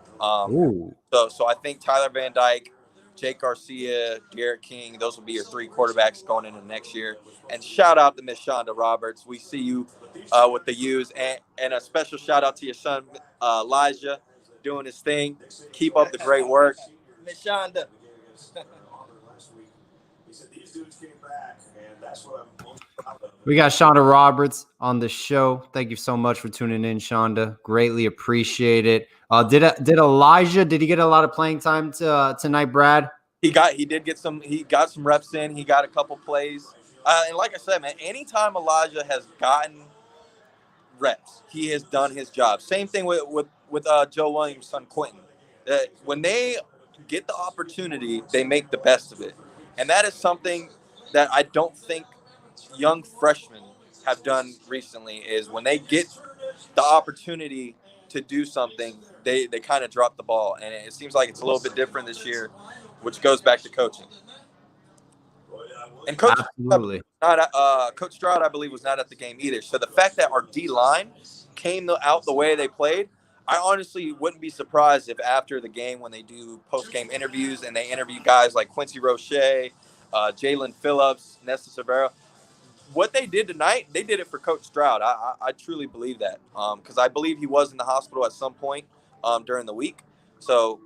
Ooh. So I think Tyler Van Dyke, Jake Garcia, Garrett King, those will be your 3 quarterbacks going into next year. And shout out to Miss Shonda Roberts. We see you with the U's. And a special shout out to your son, Elijah, doing his thing. Keep up the great work. Miss Shonda. We got Shonda Roberts on the show. Thank you so much for tuning in, Shonda. Greatly appreciate it. Did Elijah? Did he get a lot of playing time tonight, Brad? He got some reps in. He got a couple plays. And like I said, man, anytime Elijah has gotten reps, he has done his job. Same thing with Joe Williams' son Quentin. When they get the opportunity, they make the best of it, and that is something that I don't think young freshmen have done recently. Is when they get the opportunity to do something, they kind of drop the ball, and it seems like it's a little bit different this year, which goes back to coaching. And Coach Stroud, I believe, was not at the game either. So the fact that our D-line came out the way they played, I honestly wouldn't be surprised if after the game, when they do post-game interviews and they interview guys like Quincy Roche, Jalen Phillips, Nesta Severo, what they did tonight, they did it for Coach Stroud. I truly believe that, because I believe he was in the hospital at some point during the week. So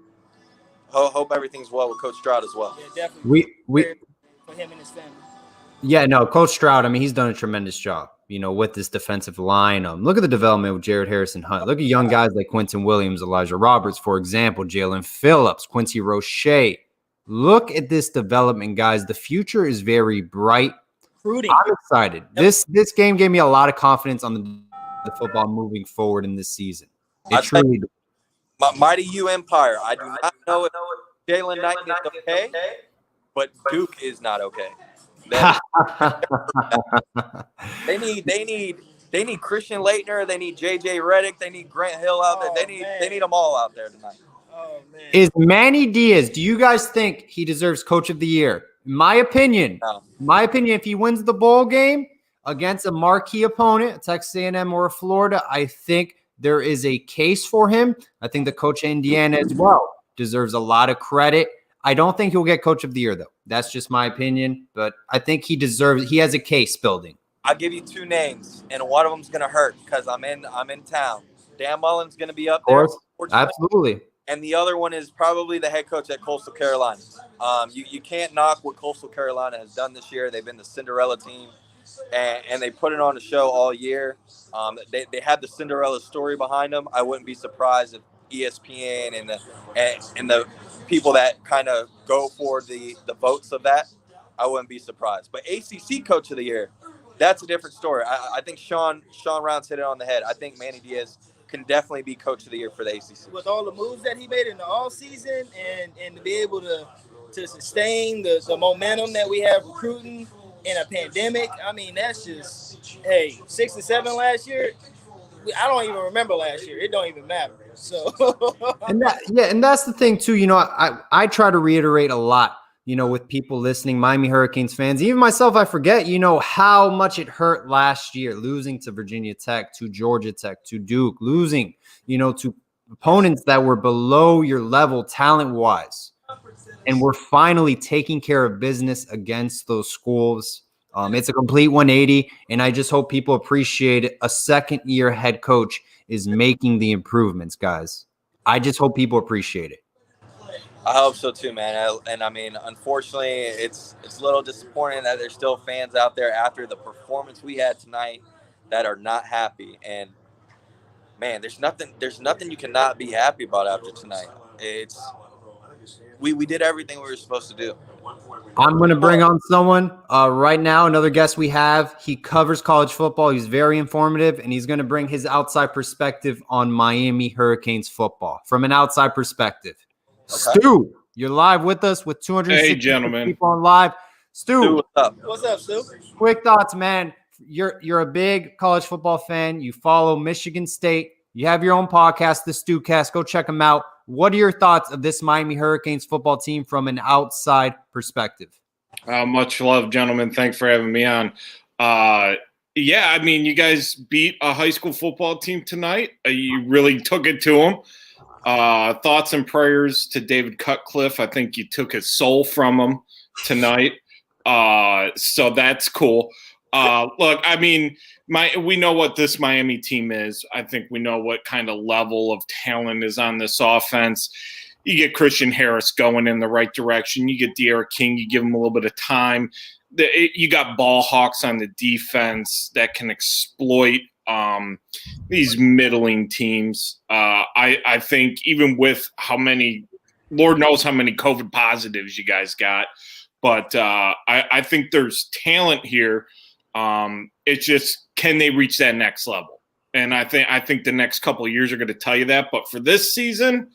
hope everything's well with Coach Stroud as well. Yeah, definitely. We for him and his family. Yeah, no, Coach Stroud, I mean, he's done a tremendous job, with this defensive line. Look at the development with Jared Harrison Hunt. Look at young guys like Quentin Williams, Elijah Roberts, for example, Jalen Phillips, Quincy Roche. Look at this development, guys. The future is very bright. Recruiting. I'm excited. This game gave me a lot of confidence on the football moving forward in this season. It truly did. Mighty U Empire. I do not know if Jalen Knight is okay, but Duke is not okay. They need Christian Laettner. They need JJ Redick. They need Grant Hill out there. They need them all out there tonight. Oh, man. Is Manny Diaz, do you guys think he deserves Coach of the Year? My opinion, if he wins the bowl game against a marquee opponent, a Texas A&M or a Florida, I think there is a case for him. I think the coach of Indiana as well deserves a lot of credit. I don't think he'll get Coach of the Year, though. That's just my opinion, but I think he has a case building. I'll give you 2 names, and one of them's going to hurt because I'm in town. Dan Mullen's going to be up there. Of course, absolutely. And the other one is probably the head coach at Coastal Carolina. You can't knock what Coastal Carolina has done this year. They've been the Cinderella team, and they put it on the show all year. They had the Cinderella story behind them. I wouldn't be surprised if ESPN and the people that kind of go for the votes of that, I wouldn't be surprised. But ACC Coach of the Year, that's a different story. I think Sean Rounds hit it on the head. I think Manny Diaz can definitely be Coach of the Year for the ACC. With all the moves that he made in the offseason and to be able to sustain the momentum that we have recruiting in a pandemic, I mean, that's just, 6-7 last year. I don't even remember last year. It don't even matter. So, and that's the thing too. I try to reiterate a lot. With people listening, Miami Hurricanes fans, even myself, I forget. How much it hurt last year, losing to Virginia Tech, to Georgia Tech, to Duke, losing, to opponents that were below your level talent-wise, and we're finally taking care of business against those schools. It's a complete 180, and I just hope people appreciate it. A second-year head coach is making the improvements, guys. I just hope people appreciate it. I hope so too, man. I mean, unfortunately, it's a little disappointing that there's still fans out there after the performance we had tonight that are not happy. And man, there's nothing you cannot be happy about after tonight. We did everything we were supposed to do. I'm going to bring on someone right now, another guest we have. He covers college football. He's very informative, and he's going to bring his outside perspective on Miami Hurricanes football from an outside perspective. Okay. Stu, you're live with us with 260 people on live. Stu, what's up? What's up, Stu? Quick thoughts, man. You're a big college football fan. You follow Michigan State. You have your own podcast, the StuCast. Go check them out. What are your thoughts of this Miami Hurricanes football team from an outside perspective? Much love, gentlemen. Thanks for having me on. Yeah, I mean, you guys beat a high school football team tonight. You really took it to them. Thoughts and prayers to David Cutcliffe. I think you took his soul from him tonight. So that's cool. Look, I mean, we know what this Miami team is. I think we know what kind of level of talent is on this offense. You get Christian Harris going in the right direction. You get De'Ara King. You give him a little bit of time. You got ball hawks on the defense that can exploit these middling teams. I think even with how many, Lord knows how many COVID positives you guys got, but I think there's talent here. It's just, can they reach that next level? And I think the next couple of years are going to tell you that. But for this season,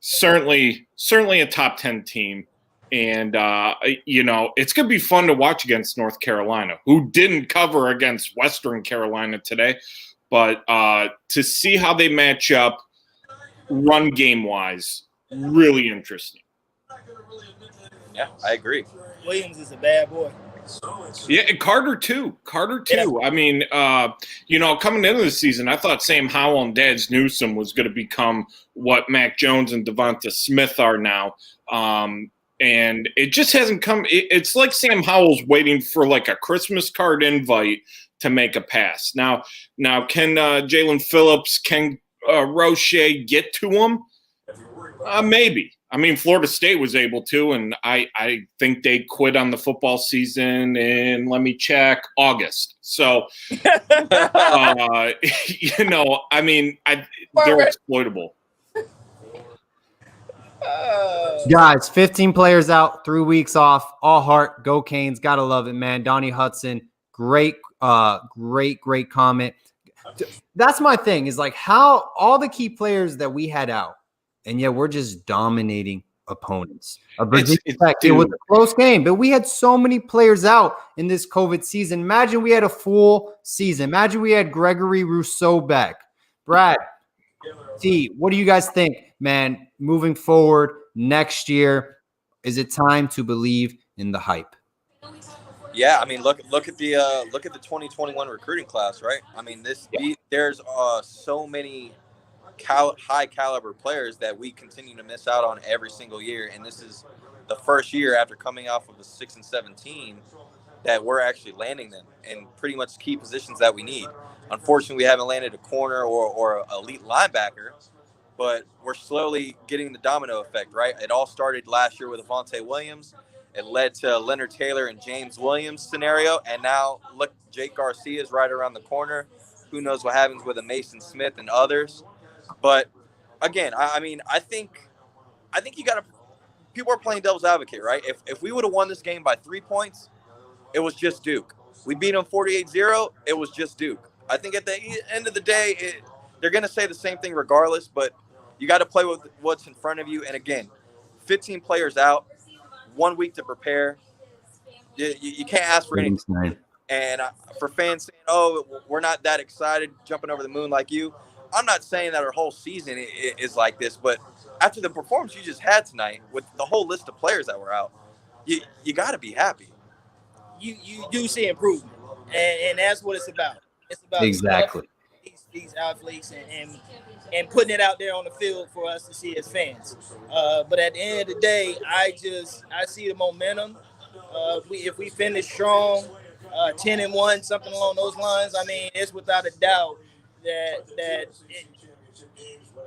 certainly a top 10 team. And, it's going to be fun to watch against North Carolina, who didn't cover against Western Carolina today. But to see how they match up run game-wise, really interesting. Yeah, I agree. Williams is a bad boy. Yeah, and Carter too. Yeah. I mean, coming into the season, I thought Sam Howell and Dads Newsome was going to become what Mac Jones and Devonta Smith are now. And it just hasn't come. It's like Sam Howell's waiting for like a Christmas card invite to make a pass. Now, can Jalen Phillips, can Roche get to him? Maybe. I mean, Florida State was able to, and I think they quit on the football season in, let me check, August. So, I mean, they're exploitable. Guys, 15 players out, 3 weeks off. All heart, go Canes. Gotta love it, man. Donnie Hudson, great comment. That's my thing, is like how all the key players that we had out, and yet we're just dominating opponents. It was a close game, but we had so many players out in this COVID season. Imagine we had a full season. Imagine we had Gregory Rousseau back. Brad, T, what do you guys think, man, moving forward next year? Is it time to believe in the hype? Yeah, I mean, look at the 2021 recruiting class, right? I mean, there's so many high caliber players that we continue to miss out on every single year, and this is the first year after coming off of the 6 and 17 that we're actually landing them in pretty much key positions that we need. Unfortunately, we haven't landed a corner or an elite linebacker, but we're slowly getting the domino effect, right? It all started last year with Avonte Williams. It led to Leonard Taylor and James Williams scenario, and now look, Jake Garcia is right around the corner. Who knows what happens with a Mason Smith and others? But again, I think you got to. People are playing devil's advocate, right? If we would have won this game by 3 points, it was just Duke. We beat them 48-0. It was just Duke. I think at the end of the day, they're going to say the same thing regardless, but you got to play with what's in front of you. And again, 15 players out, 1 week to prepare. You can't ask for anything. And for fans saying, oh, we're not that excited, jumping over the moon like you, I'm not saying that our whole season is like this, but after the performance you just had tonight with the whole list of players that were out, you got to be happy. You do see improvement, and that's what it's about. It's about exactly these athletes and putting it out there on the field for us to see as fans. But at the end of the day, I see the momentum. If we finish strong, 10-1, something along those lines, I mean, it's without a doubt that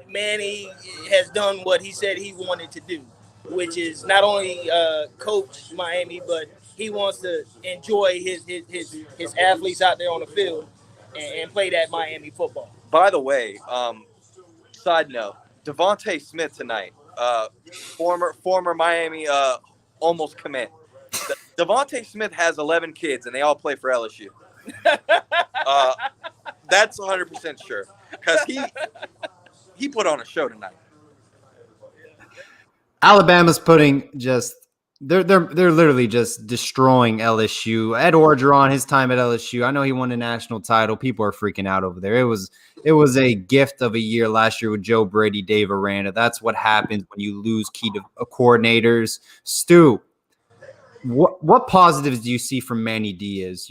Manny has done what he said he wanted to do, which is not only coach Miami, but he wants to enjoy his athletes out there on the field and play that Miami football. By the way, side note, Devonta Smith tonight, former Miami almost commit. Devonta Smith has 11 kids, and they all play for LSU. That's 100% sure, because he put on a show tonight. Alabama's putting just they're literally just destroying LSU. Ed Orgeron, his time at LSU, I know he won a national title. People are freaking out over there. It was a gift of a year last year with Joe Brady, Dave Aranda. That's what happens when you lose key coordinators. Stu, What positives do you see from Manny Diaz,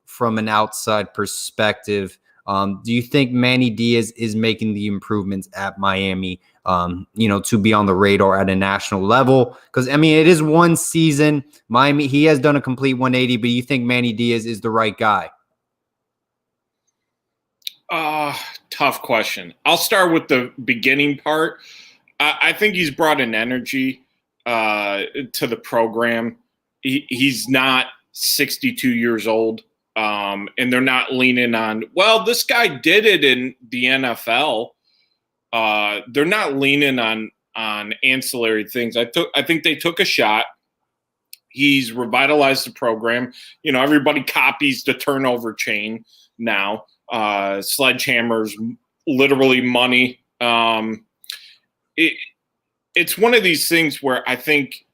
from an outside perspective? Do you think Manny Diaz is making the improvements at Miami, to be on the radar at a national level? Because, it is one season. Miami, he has done a complete 180, but you think Manny Diaz is the right guy? Tough question. I'll start with the beginning part. I think he's brought an energy to the program. He's not 62 years old, and they're not leaning on, well, this guy did it in the NFL. They're not leaning on ancillary things. I think they took a shot. He's revitalized the program. Everybody copies the turnover chain now. Sledgehammers, literally money. It's one of these things where I think,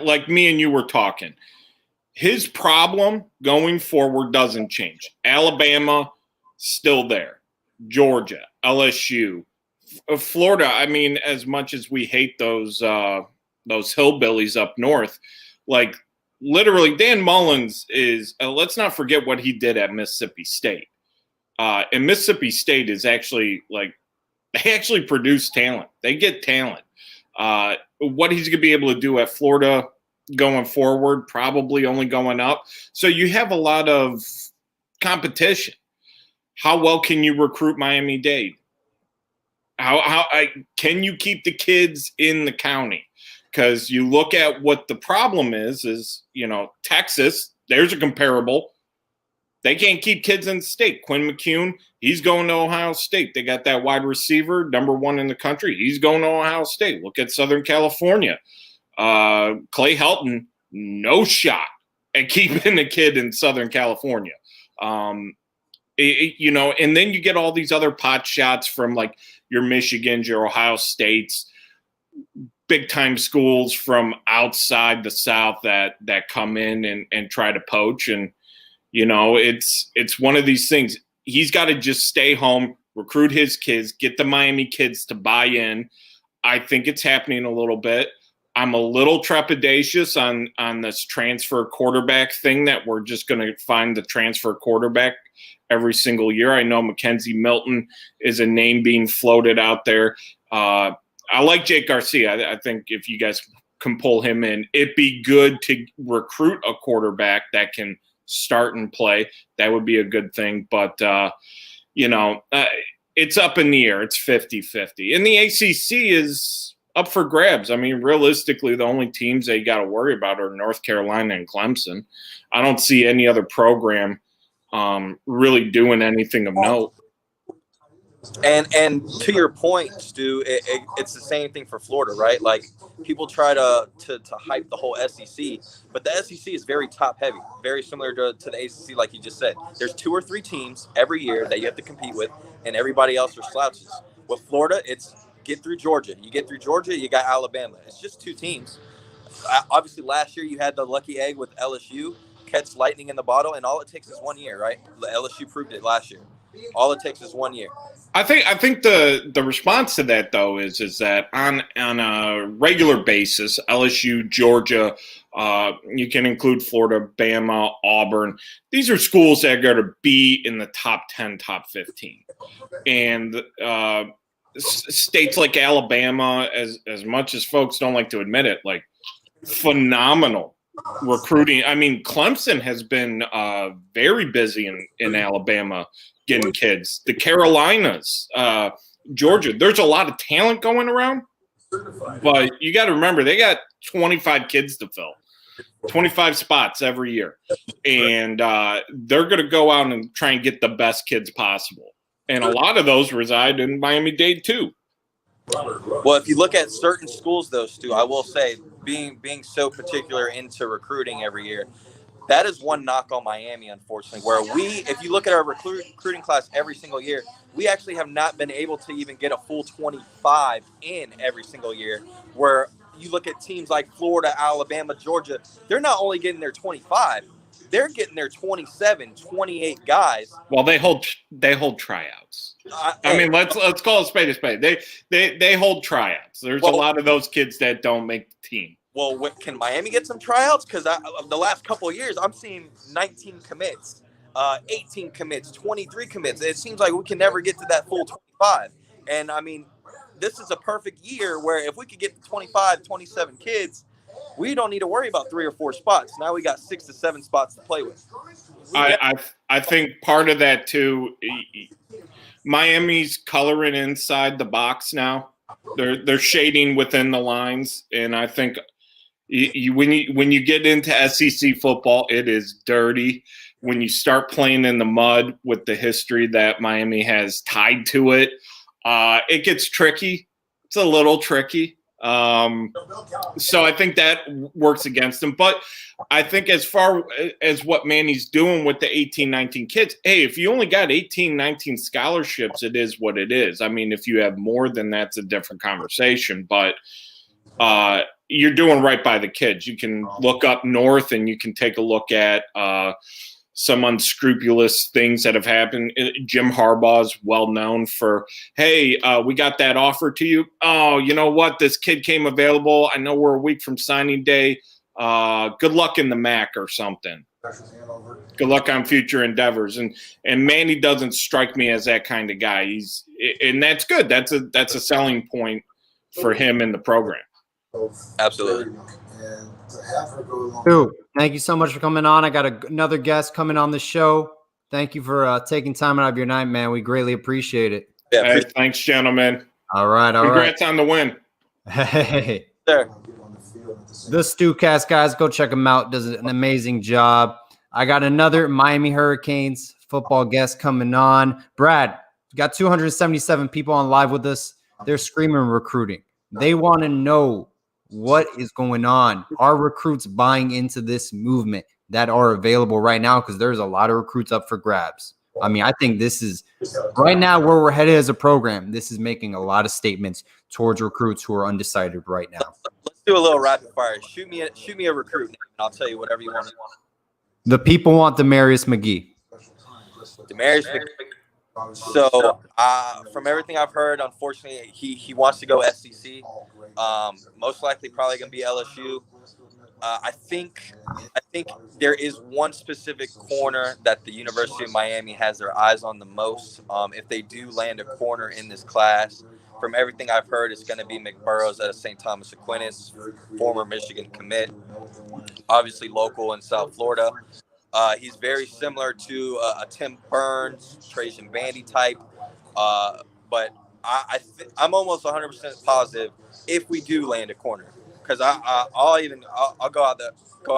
like me and you were talking, his problem going forward doesn't change. Alabama, still there. Georgia, LSU, Florida. As much as we hate those hillbillies up north, like literally Dan Mullins is, let's not forget what he did at Mississippi State. And Mississippi State is actually they actually produce talent. They get talent. What he's going to be able to do at Florida going forward, probably only going up. So you have a lot of competition. How well can you recruit Miami-Dade? How can you keep the kids in the county? Because you look at what the problem is Texas, there's a comparable. They can't keep kids in the state. Quinn McCune, he's going to Ohio State. They got that wide receiver, number 1 in the country. He's going to Ohio State. Look at Southern California. Clay Helton, no shot at keeping the kid in Southern California. And then you get all these other pot shots from your Michigans, your Ohio States, big-time schools from outside the South that come in and try to poach. And it's one of these things. He's got to just stay home, recruit his kids, get the Miami kids to buy in. I think it's happening a little bit. I'm a little trepidatious on this transfer quarterback thing, that we're just going to find the transfer quarterback every single year. I know Mackenzie Milton is a name being floated out there. I like Jake Garcia. I think if you guys can pull him in, it'd be good to recruit a quarterback that can start and play. That would be a good thing. But, it's up in the air. It's 50-50. And the ACC is up for grabs. Realistically, the only teams they got to worry about are North Carolina and Clemson. I don't see any other program really doing anything of note. And to your point, Stu, it's the same thing for Florida, right? Like, people try to hype the whole SEC, but the SEC is very top heavy, very similar to the ACC, like you just said. There's 2 or 3 teams every year that you have to compete with, and everybody else are slouches. With Florida, it's get through Georgia. You get through Georgia, you got Alabama. It's just 2 teams. Obviously, last year you had the lucky egg with LSU, catch lightning in the bottle, and all it takes is 1 year, right? LSU proved it last year. All it takes is 1 year. I think the response to that, though, is that on a regular basis, LSU, Georgia, you can include Florida, Bama, Auburn. These are schools that are going to be in the top 10, top 15. And states like Alabama, as much as folks don't like to admit it, phenomenal recruiting. Clemson has been very busy in Alabama getting kids. The Carolinas, Georgia, there's a lot of talent going around, but you got to remember, they got 25 kids to fill, 25 spots every year. And they're going to go out and try and get the best kids possible. And a lot of those reside in Miami-Dade too. Well, if you look at certain schools, though, Stu, I will say, being so particular into recruiting every year, that is one knock on Miami, unfortunately, where if you look at our recruiting class every single year, we actually have not been able to even get a full 25 in every single year, where you look at teams like Florida, Alabama, Georgia, they're not only getting their 25, they're getting their 27, 28 guys. Well, they hold tryouts. Let's call a spade a spade. They hold tryouts. There's a lot of those kids that don't make the team. well, can Miami get some tryouts? Because the last couple of years, I'm seeing 19 commits, 18 commits, 23 commits. It seems like we can never get to that full 25. And I mean, this is a perfect year where if we could get to 25, 27 kids, we don't need to worry about 3 or 4 spots. Now we got 6 to 7 spots to play with. I think part of that too, Miami's coloring inside the box now. They're shading within the lines, and I think when you get into SEC football, it is dirty. When you start playing in the mud with the history that Miami has tied to it, it gets tricky. It's a little tricky. So I think that works against them. But I think as far as what Manny's doing with the 18, 19 kids, hey, if you only got 18, 19 scholarships, it is what it is. I mean, if you have more than that's a different conversation. But you're doing right by the kids. You can look up north and you can take a look at some unscrupulous things that have happened. Jim Harbaugh is well known for, hey, we got that offer to you. Oh, you know what? This kid came available. I know we're a week from signing day. Good luck in the MAC or something. Good luck on future endeavors. And Manny doesn't strike me as that kind of guy. And that's good. That's a selling point for him in the program. Absolutely. Dude, thank you so much for coming on. I got another guest coming on the show. Thank you for taking time out of your night, man. We greatly appreciate it. Yeah, hey, thanks, gentlemen. All right. Congrats on the win. Hey. There. The Stewcast, guys, go check him out. Does an amazing job. I got another Miami Hurricanes football guest coming on. Brad, got 277 people on live with us. They're screaming recruiting. They want to know what is going on. Are recruits buying into this movement that are available right now? Because there's a lot of recruits up for grabs. I mean, I think this is right now where we're headed as a program. This is making a lot of statements towards recruits who are undecided right now. Let's do a little rapid fire. Shoot me a recruit name, and I'll tell you whatever you want. The people want Demarius McGee. Demarius McGee. So, from everything I've heard, unfortunately, he wants to go SEC. Most likely, probably going to be LSU. I think there is one specific corner that the University of Miami has their eyes on the most. If they do land a corner in this class, from everything I've heard, it's going to be McBurrows out of St. Thomas Aquinas, former Michigan commit, obviously local in South Florida. He's very similar to a Tim Burns, Trajan Vandy type, but I'm almost 100% positive if we do land a corner, because I'll go out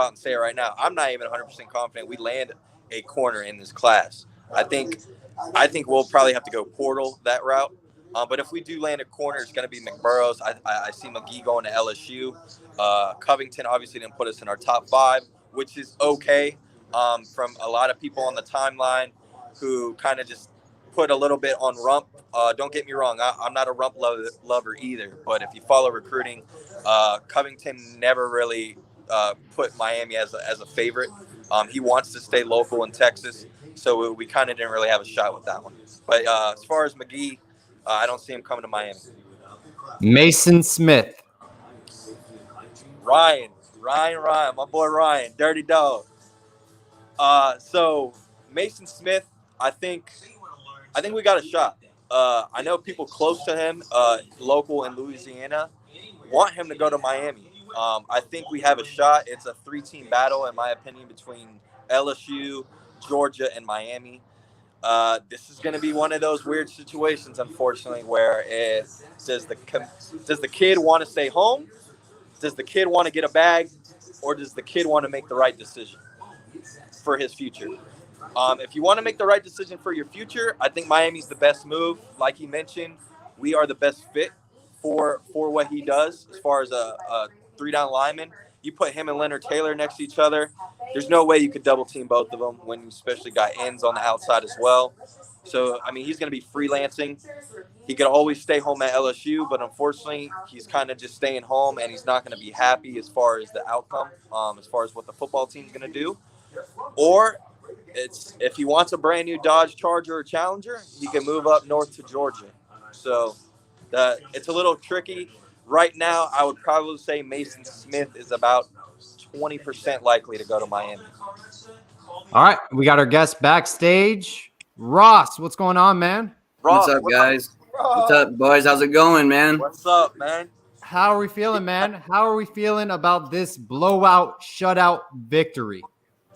and say it right now. I'm not even 100% confident we land a corner in this class. I think we'll probably have to go portal that route. But if we do land a corner, it's going to be McBurrows. I see McGee going to LSU. Covington obviously didn't put us in our top 5, which is okay. From a lot of people on the timeline who kind of just put a little bit on Rump. Don't get me wrong, I'm not a Rump lover either, but if you follow recruiting, Covington never really put Miami as a favorite. He wants to stay local in Texas, so we kind of didn't really have a shot with that one. But as far as McGee, I don't see him coming to Miami. Mason Smith. Ryan, my boy Ryan, dirty dog. So Mason Smith, I think we got a shot. I know people close to him, local in Louisiana, want him to go to Miami. I think we have a shot. It's a 3-team battle, in my opinion, between LSU, Georgia, and Miami. This is going to be one of those weird situations, unfortunately, where does the kid want to stay home? Does the kid want to get a bag? Or does the kid want to make the right decision for his future? If you want to make the right decision for your future, I think Miami's the best move. Like he mentioned, we are the best fit for what he does as far as a 3-down lineman. You put him and Leonard Taylor next to each other, there's no way you could double team both of them when you especially got ends on the outside as well. So, I mean, he's going to be freelancing. He could always stay home at LSU, but unfortunately, he's kind of just staying home, and he's not going to be happy as far as the outcome, as far as what the football team's going to do. Or if he wants a brand new Dodge Charger or Challenger, he can move up north to Georgia. So it's a little tricky. right now, I would probably say Mason Smith is about 20% likely to go to Miami. All right, we got our guest backstage. Ross, what's going on, man? Ross, What's up, guys? What's up, boys? How's it going, man? What's up, man? How are we feeling, man? How are we feeling about this blowout shutout victory?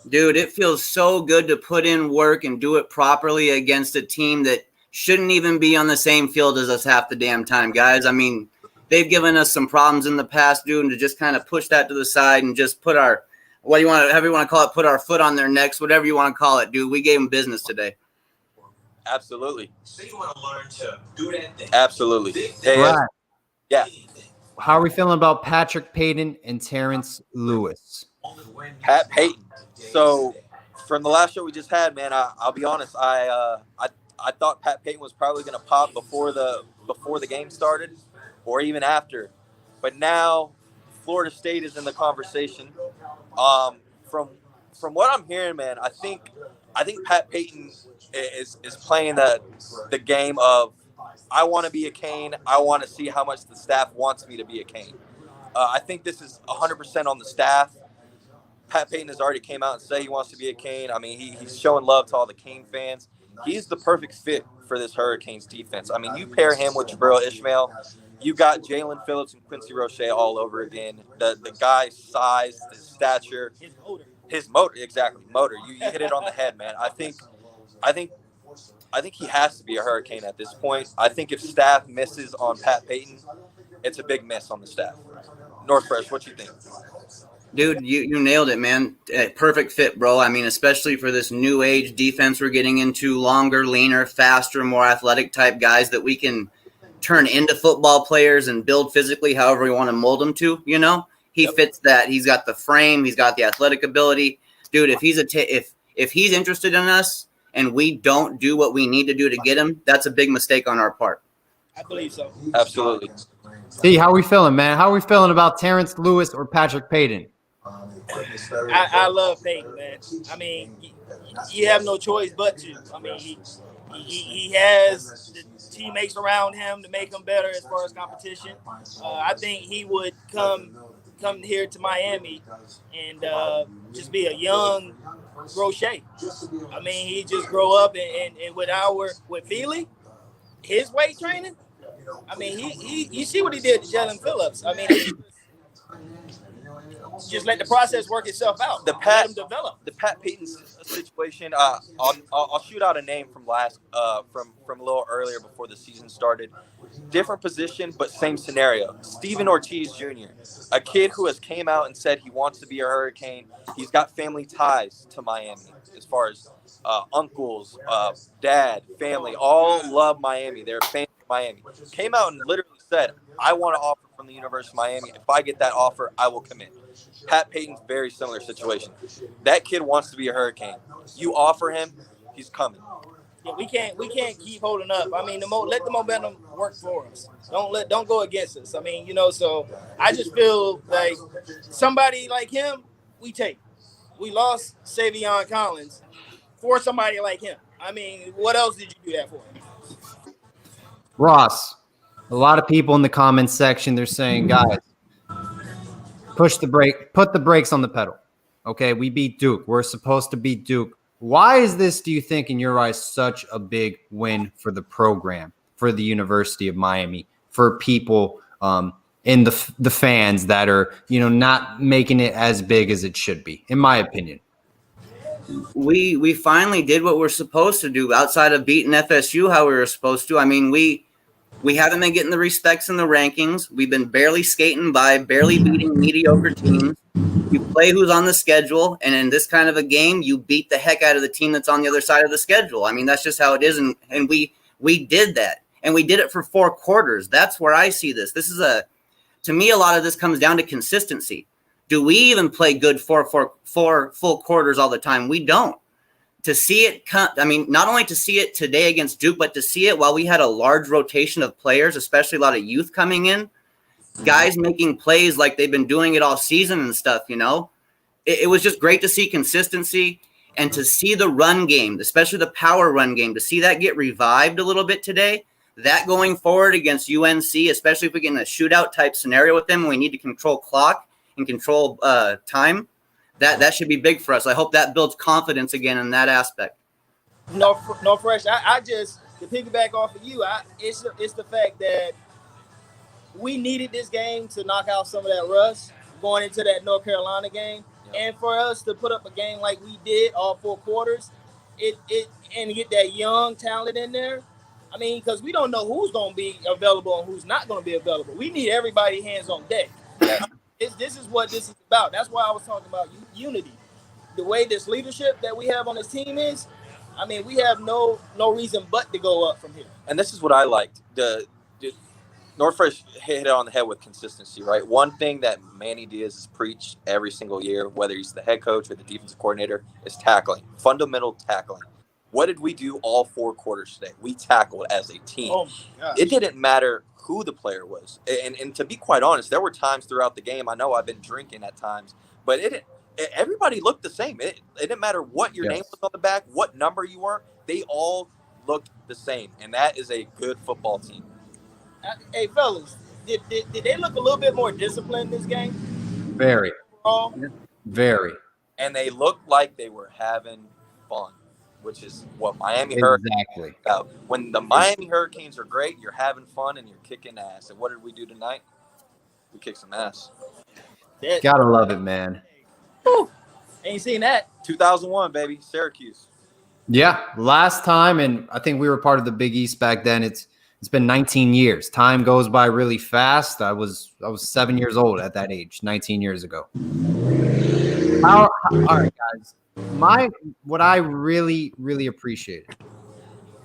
Dude, it feels so good to put in work and do it properly against a team that shouldn't even be on the same field as us half the damn time, guys. I mean, they've given us some problems in the past, dude, and to just kind of push that to the side and just put our, however you want to call it, put our foot on their necks, whatever you want to call it, dude. We gave them business today. Absolutely. So you want to learn to do that thing. Absolutely. Right. Yeah. How are we feeling about Patrick Payton and Terrence Lewis? Pat Payton. So from the last show we just had, man, I'll be honest. I thought Pat Payton was probably going to pop before the game started, or even after. But now Florida State is in the conversation. From what I'm hearing, man, I think Pat Payton is playing the game of, I want to be a Cane. I want to see how much the staff wants me to be a Cane. I think this is 100% on the staff. Pat Payton has already came out and said he wants to be a Cane. I mean, he's showing love to all the Cane fans. He's the perfect fit for this Hurricanes defense. I mean, you pair him with Jabril Ishmael, you got Jalen Phillips and Quincy Roche all over again. The guy's size, his stature, his motor, exactly, motor. You hit it on the head, man. I think he has to be a Hurricane at this point. I think if staff misses on Pat Payton, it's a big miss on the staff. North Fresh, what you think? Dude, you nailed it, man. Perfect fit, bro. I mean, especially for this new age defense we're getting into, longer, leaner, faster, more athletic type guys that we can turn into football players and build physically however we want to mold them to, you know? He fits that. He's got the frame. He's got the athletic ability. Dude, if he's if he's interested in us and we don't do what we need to do to get him, that's a big mistake on our part. I believe so. Absolutely. See, how are we feeling, man? How are we feeling about Terrence Lewis or Patrick Payton? I love Payton, man. I mean, you have no choice but to. I mean, he has the teammates around him to make him better as far as competition. I think he would come here to Miami and just be a young Roche. I mean, he just grow up and with Feely, his weight training. I mean, he you see what he did to Jalen Phillips. I mean, just let the process work itself out. Let him develop. The Pat Payton situation. I'll shoot out a name from from a little earlier before the season started. Different position, but same scenario. Steven Ortiz Jr., a kid who has came out and said he wants to be a Hurricane. He's got family ties to Miami, as far as uncles, dad, family, all love Miami. They're fans of Miami. Came out and literally said, I want to offer from the University of Miami. If I get that offer, I will commit. Pat Payton's very similar situation. That kid wants to be a Hurricane. You offer him, he's coming. Yeah, we can't keep holding up. I mean, let the momentum work for us. Don't go against us. I mean, so I just feel like somebody like him, we take. We lost Savion Collins for somebody like him. I mean, what else did you do that for? Ross, a lot of people in the comments section, they're saying, guys, put the brakes on the pedal. Okay, we beat Duke. We're supposed to beat Duke. Why is this, do you think, in your eyes, such a big win for the program, for the University of Miami, for people in the fans that are, not making it as big as it should be, in my opinion? We finally did what we're supposed to do outside of beating FSU how we were supposed to. I mean, we haven't been getting the respects in the rankings. We've been barely skating by, barely beating mediocre teams. You play who's on the schedule, and in this kind of a game, you beat the heck out of the team that's on the other side of the schedule. I mean, that's just how it is, and we did that, and we did it for 4 quarters. That's where I see this. To me, a lot of this comes down to consistency. Do we even play good four full quarters all the time? We don't. To see it, not only to see it today against Duke, but to see it while we had a large rotation of players, especially a lot of youth coming in, guys making plays like they've been doing it all season and stuff, It was just great to see consistency and to see the run game, especially the power run game, to see that get revived a little bit today. that going forward against UNC, especially if we get in a shootout type scenario with them, and we need to control clock and control time, that should be big for us. I hope that builds confidence again in that aspect. No fresh. I just to piggyback off of you. It's the fact that we needed this game to knock out some of that rust going into that North Carolina game, and for us to put up a game like we did all 4 quarters, and get that young talent in there. I mean, because we don't know who's going to be available and who's not going to be available. We need everybody hands on deck. This is what this is about. That's why I was talking about unity. The way this leadership that we have on this team is, I mean, we have no reason but to go up from here. And this is what I liked. The Northfresh hit it on the head with consistency, right? One thing that Manny Diaz has preached every single year, whether he's the head coach or the defensive coordinator, is tackling, fundamental tackling. What did we do all 4 quarters today? We tackled as a team. Oh my gosh. It didn't matter who the player was. And to be quite honest, there were times throughout the game, I know I've been drinking at times, but everybody looked the same. It didn't matter what your name was on the back, what number you were. They all looked the same, and that is a good football team. Hey, fellas, did they look a little bit more disciplined this game? Very. Very. And they looked like they were having fun, which is what Miami Hurricanes about. When the Miami Hurricanes are great, you're having fun and you're kicking ass. And what did we do tonight? We kicked some ass. Gotta love it, man. Whew. Ain't seen that. 2001, baby. Syracuse. Yeah, last time, and I think we were part of the Big East back then. It's been 19 years. Time goes by really fast. I was 7 years old at that age, 19 years ago. All right, guys. What I really, really appreciated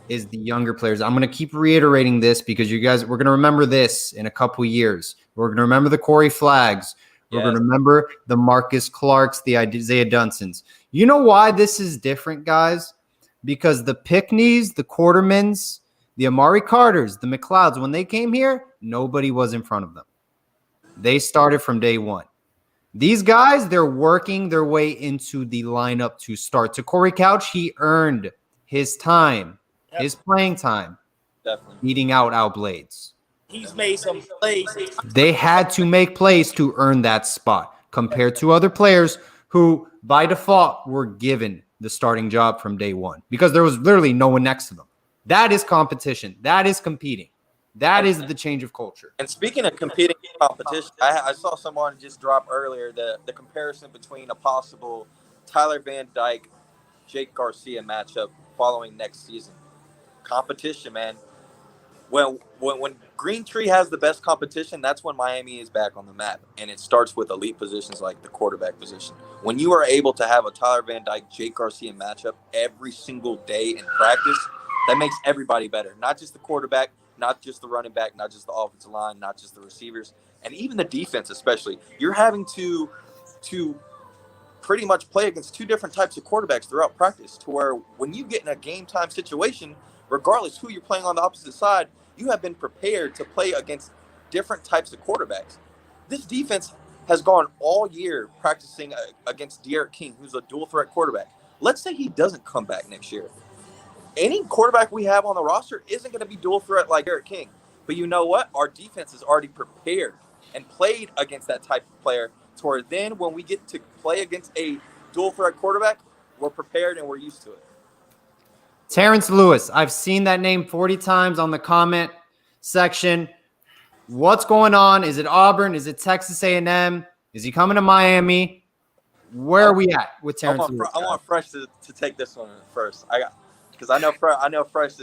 is the younger players. I'm going to keep reiterating this because you guys, we're going to remember this in a couple years. We're going to remember the Corey Flaggs. We're going to remember the Marcus Clarks, the Isaiah Dunsons. You know why this is different, guys? Because the Pickneys, the Quartermans, the Amari Carters, the McLeods, when they came here, nobody was in front of them. They started from day one. These guys, they're working their way into the lineup to start. To Corey Couch, he earned his time, his playing time, beating out Al Blades. He's made some plays. They had to make plays to earn that spot compared to other players who, by default, were given the starting job from day one because there was literally no one next to them. That is competition. That is competing. That is the change of culture. And speaking of competing competition, I saw someone just drop earlier the comparison between a possible Tyler Van Dyke, Jake Garcia matchup following next season. Competition, man. When Green Tree has the best competition, that's when Miami is back on the map. And it starts with elite positions like the quarterback position. When you are able to have a Tyler Van Dyke, Jake Garcia matchup every single day in practice, that makes everybody better. Not just the quarterback, not just the running back, not just the offensive line, not just the receivers, and even the defense especially. You're having to pretty much play against 2 different types of quarterbacks throughout practice to where when you get in a game-time situation, regardless who you're playing on the opposite side, you have been prepared to play against different types of quarterbacks. This defense has gone all year practicing against De'Aaron King, who's a dual-threat quarterback. Let's say he doesn't come back next year. Any quarterback we have on the roster isn't going to be dual threat like De'Aaron King. But you know what? Our defense is already prepared and played against that type of player to where then when we get to play against a dual threat quarterback, we're prepared and we're used to it. Terrence Lewis, I've seen that name 40 times on the comment section. What's going on? Is it Auburn? Is it Texas A&M? Is he coming to Miami? Where are we at with Terrence Lewis? I want Fresh to take this one first. Because I know Fresh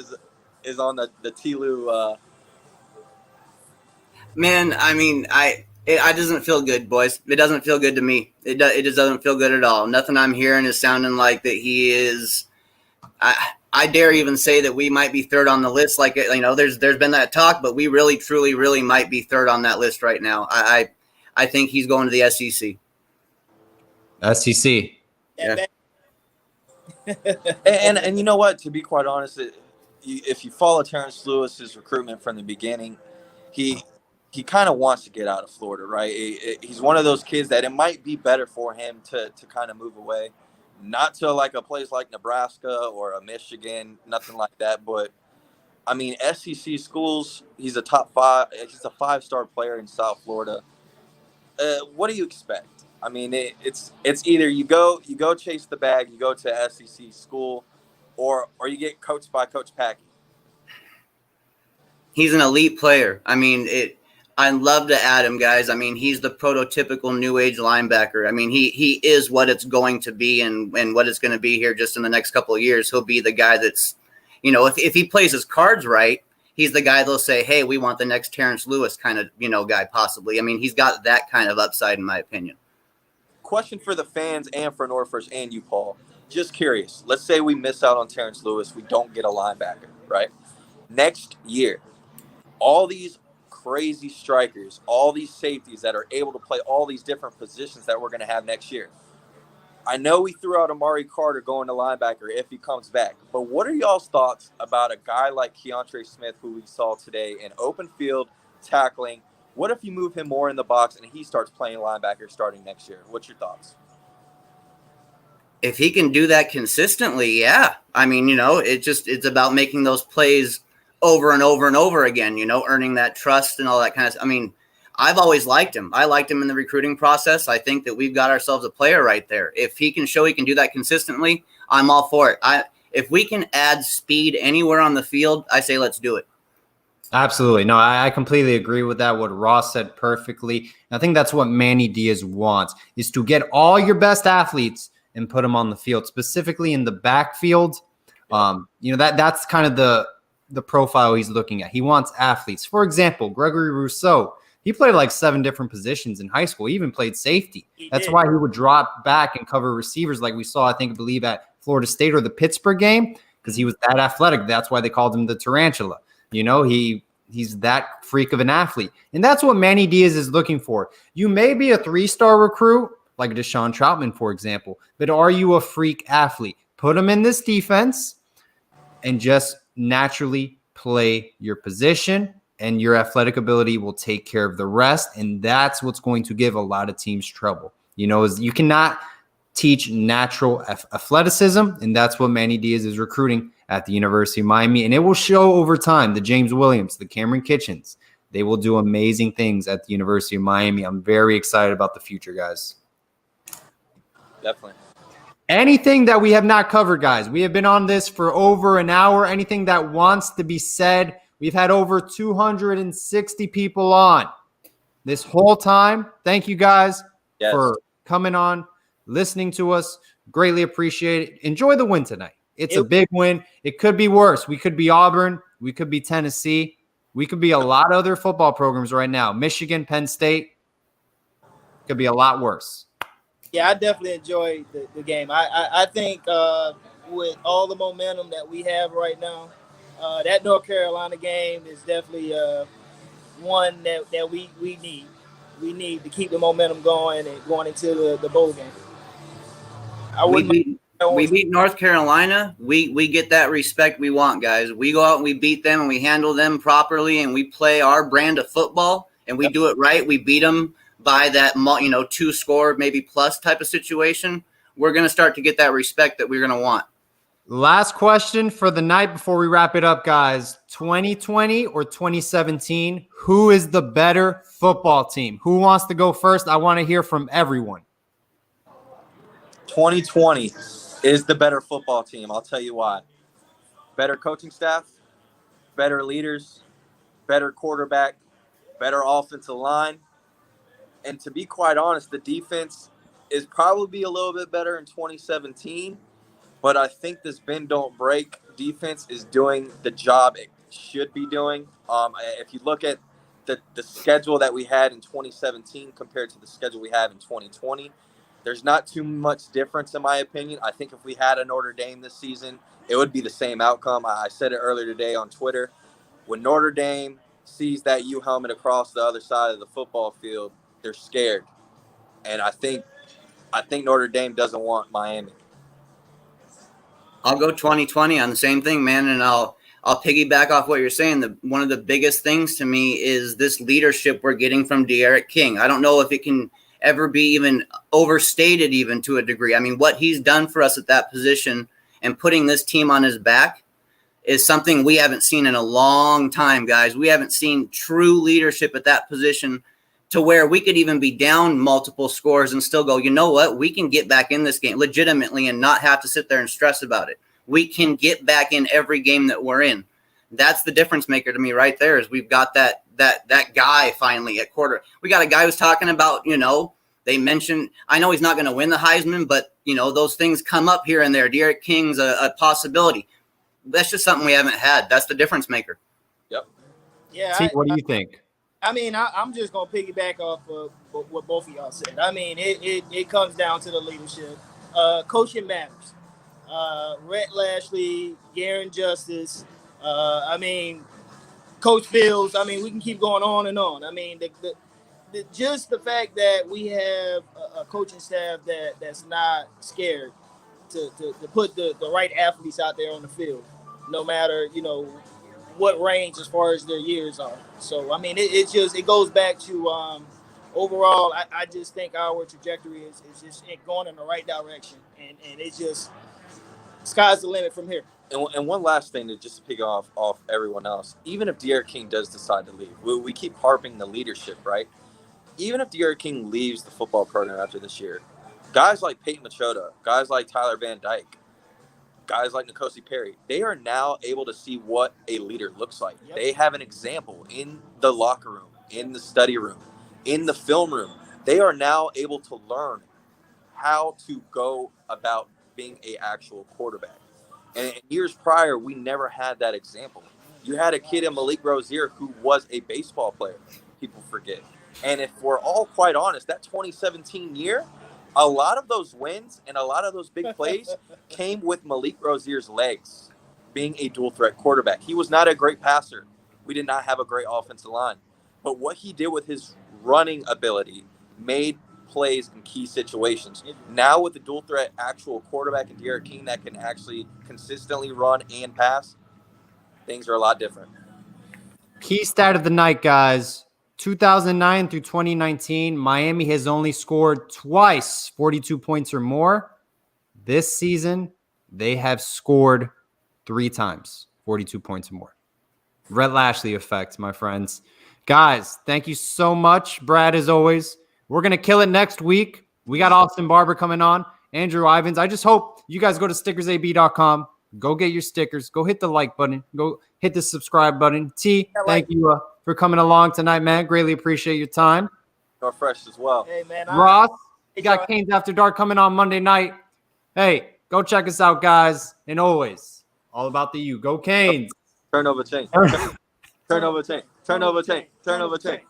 is on the TLU. Man, I mean, it doesn't feel good, boys. It doesn't feel good to me. It just doesn't feel good at all. Nothing I'm hearing is sounding like that he is. I dare even say that we might be third on the list. Like, you know, there's been that talk, but we really, truly, really might be third on that list right now. I think he's going to the SEC. SEC. Yeah. and you know what? To be quite honest, if you follow Terrence Lewis's recruitment from the beginning, he kind of wants to get out of Florida, right? He's one of those kids that it might be better for him to kind of move away. Not to like a place like Nebraska or a Michigan, nothing like that. But I mean, SEC schools. He's a top 5. He's a 5-star player in South Florida. What do you expect? I mean, it's either you go chase the bag, you go to SEC school, or you get coached by Coach Packy. He's an elite player. I mean, I love to add him, guys. I mean, he's the prototypical new age linebacker. I mean, he is what it's going to be and what it's going to be here just in the next couple of years. He'll be the guy that's, if he plays his cards right, he's the guy they'll say, hey, we want the next Terrence Lewis kind of, guy possibly. I mean, he's got that kind of upside in my opinion. Question for the fans and for Northfirst and you, Paul. Just curious. Let's say we miss out on Terrence Lewis. We don't get a linebacker, right? Next year, all these crazy strikers, all these safeties that are able to play all these different positions that we're going to have next year. I know we threw out Amari Carter going to linebacker if he comes back, but what are y'all's thoughts about a guy like Keontre Smith, who we saw today in open field tackling? What if you move him more in the box and he starts playing linebacker starting next year? What's your thoughts? If he can do that consistently, yeah. I mean, it's about making those plays over and over and over again, earning that trust and all that kind of stuff. I mean, I've always liked him. I liked him in the recruiting process. I think that we've got ourselves a player right there. If he can show he can do that consistently, I'm all for it. If we can add speed anywhere on the field, I say let's do it. Absolutely. No, I completely agree with that. What Ross said perfectly. I think that's what Manny Diaz wants, is to get all your best athletes and put them on the field, specifically in the backfield. That's kind of the profile he's looking at. He wants athletes. For example, Gregory Rousseau, he played like 7 different positions in high school. He even played safety. That's why he would drop back and cover receivers like we saw, I believe at Florida State or the Pittsburgh game, because he was that athletic. That's why they called him the tarantula. He's that freak of an athlete. And that's what Manny Diaz is looking for. You may be a 3-star recruit, like Deshaun Troutman, for example, but are you a freak athlete? Put him in this defense and just naturally play your position, and your athletic ability will take care of the rest. And that's what's going to give a lot of teams trouble. Is you cannot teach natural athleticism, and that's what Manny Diaz is recruiting at the University of Miami. And it will show over time. The James Williams, the Cameron Kitchens, they will do amazing things at the University of Miami. I'm very excited about the future, guys. Definitely. Anything that we have not covered, guys? We have been on this for over an hour. Anything that wants to be said? We've had over 260 people on this whole time. Thank you guys for coming on, listening to us. Greatly appreciate it. Enjoy the win tonight. It's a big win. It could be worse. We could be Auburn. We could be Tennessee. We could be a lot of other football programs right now. Michigan, Penn State. Could be a lot worse. Yeah, I definitely enjoyed the game. I think with all the momentum that we have right now, that North Carolina game is definitely one that we need. We need to keep the momentum going and going into the bowl game. We beat North Carolina. We get that respect we want, guys. We go out and we beat them and we handle them properly and we play our brand of football and we do it right. We beat them by that 2-score maybe plus type of situation. We're going to start to get that respect that we're going to want. Last question for the night before we wrap it up, guys. 2020 or 2017, who is the better football team? Who wants to go first? I want to hear from everyone. 2020 is the better football team. I'll tell you why. Better coaching staff, better leaders, better quarterback, better offensive line. And to be quite honest, the defense is probably a little bit better in 2017. But I think this bend don't break defense is doing the job it should be doing. If you look at the schedule that we had in 2017 compared to the schedule we have in 2020, there's not too much difference in my opinion. I think if we had a Notre Dame this season, it would be the same outcome. I said it earlier today on Twitter. When Notre Dame sees that U helmet across the other side of the football field, they're scared. And I think Notre Dame doesn't want Miami. I'll go 2020 on the same thing, man, and I'll piggyback off what you're saying. One of the biggest things to me is this leadership we're getting from De'Aaron King. I don't know if it can ever be even overstated even to a degree. I mean, what he's done for us at that position and putting this team on his back, is something we haven't seen in a long time, guys. We haven't seen true leadership at that position to where we could even be down multiple scores and still go, you know what? We can get back in this game legitimately and not have to sit there and stress about it. We can get back in every game that we're in. That's the difference maker to me right there is we've got that guy finally at quarter. We got a guy who's talking about, they mentioned, I know he's not going to win the Heisman, but, those things come up here and there. Derek King's a possibility. That's just something we haven't had. That's the difference maker. Yep. Yeah. T, what do you think? I mean, I'm just going to piggyback off of what both of y'all said. I mean, it comes down to the leadership. Coaching matters. Rhett Lashley, Garen Justice, Coach Fields. I mean, we can keep going on and on. I mean, just the fact that we have a coaching staff that's not scared to put the right athletes out there on the field, no matter, what range as far as their years are. So, I mean, it goes back to overall, I just think our trajectory is just going in the right direction. And it's just sky's the limit from here. And one last thing to just pick off everyone else, even if Derek King does decide to leave, we keep harping the leadership, right? Even if Derek King leaves the football program after this year, guys like Peyton Machota, guys like Tyler Van Dyke, guys like N'Kosi Perry, they are now able to see what a leader looks like. Yep. They have an example in the locker room, in the study room, in the film room. They are now able to learn how to go about being an actual quarterback. And years prior, we never had that example. You had a kid in Malik Rozier who was a baseball player. People forget. And if we're all quite honest, that 2017 year, a lot of those wins and a lot of those big plays came with Malik Rozier's legs, being a dual threat quarterback. He was not a great passer. We did not have a great offensive line. But what he did with his running ability made plays in key situations. Now with the dual threat actual quarterback and Derek King that can actually consistently run and pass, things are a lot different. Key stat of the night, guys. 2009 through 2019, Miami has only scored twice 42 points or more. This season, they have scored 3 times 42 points or more. Rhett Lashley effect, my friends. Guys, thank you so much. Brad, as always. We're going to kill it next week. We got Austin Barber coming on, Andrew Ivins. I just hope you guys go to stickersab.com. Go get your stickers. Go hit the like button. Go hit the subscribe button. T, thank you for coming along tonight, man. Greatly appreciate your time. You're fresh as well. Hey, man. Ross, you got Canes After Dark coming on Monday night. Hey, go check us out, guys. And always, all about the U. Go Canes. Turnover chain. Turnover chain. Turnover chain. Turnover chain.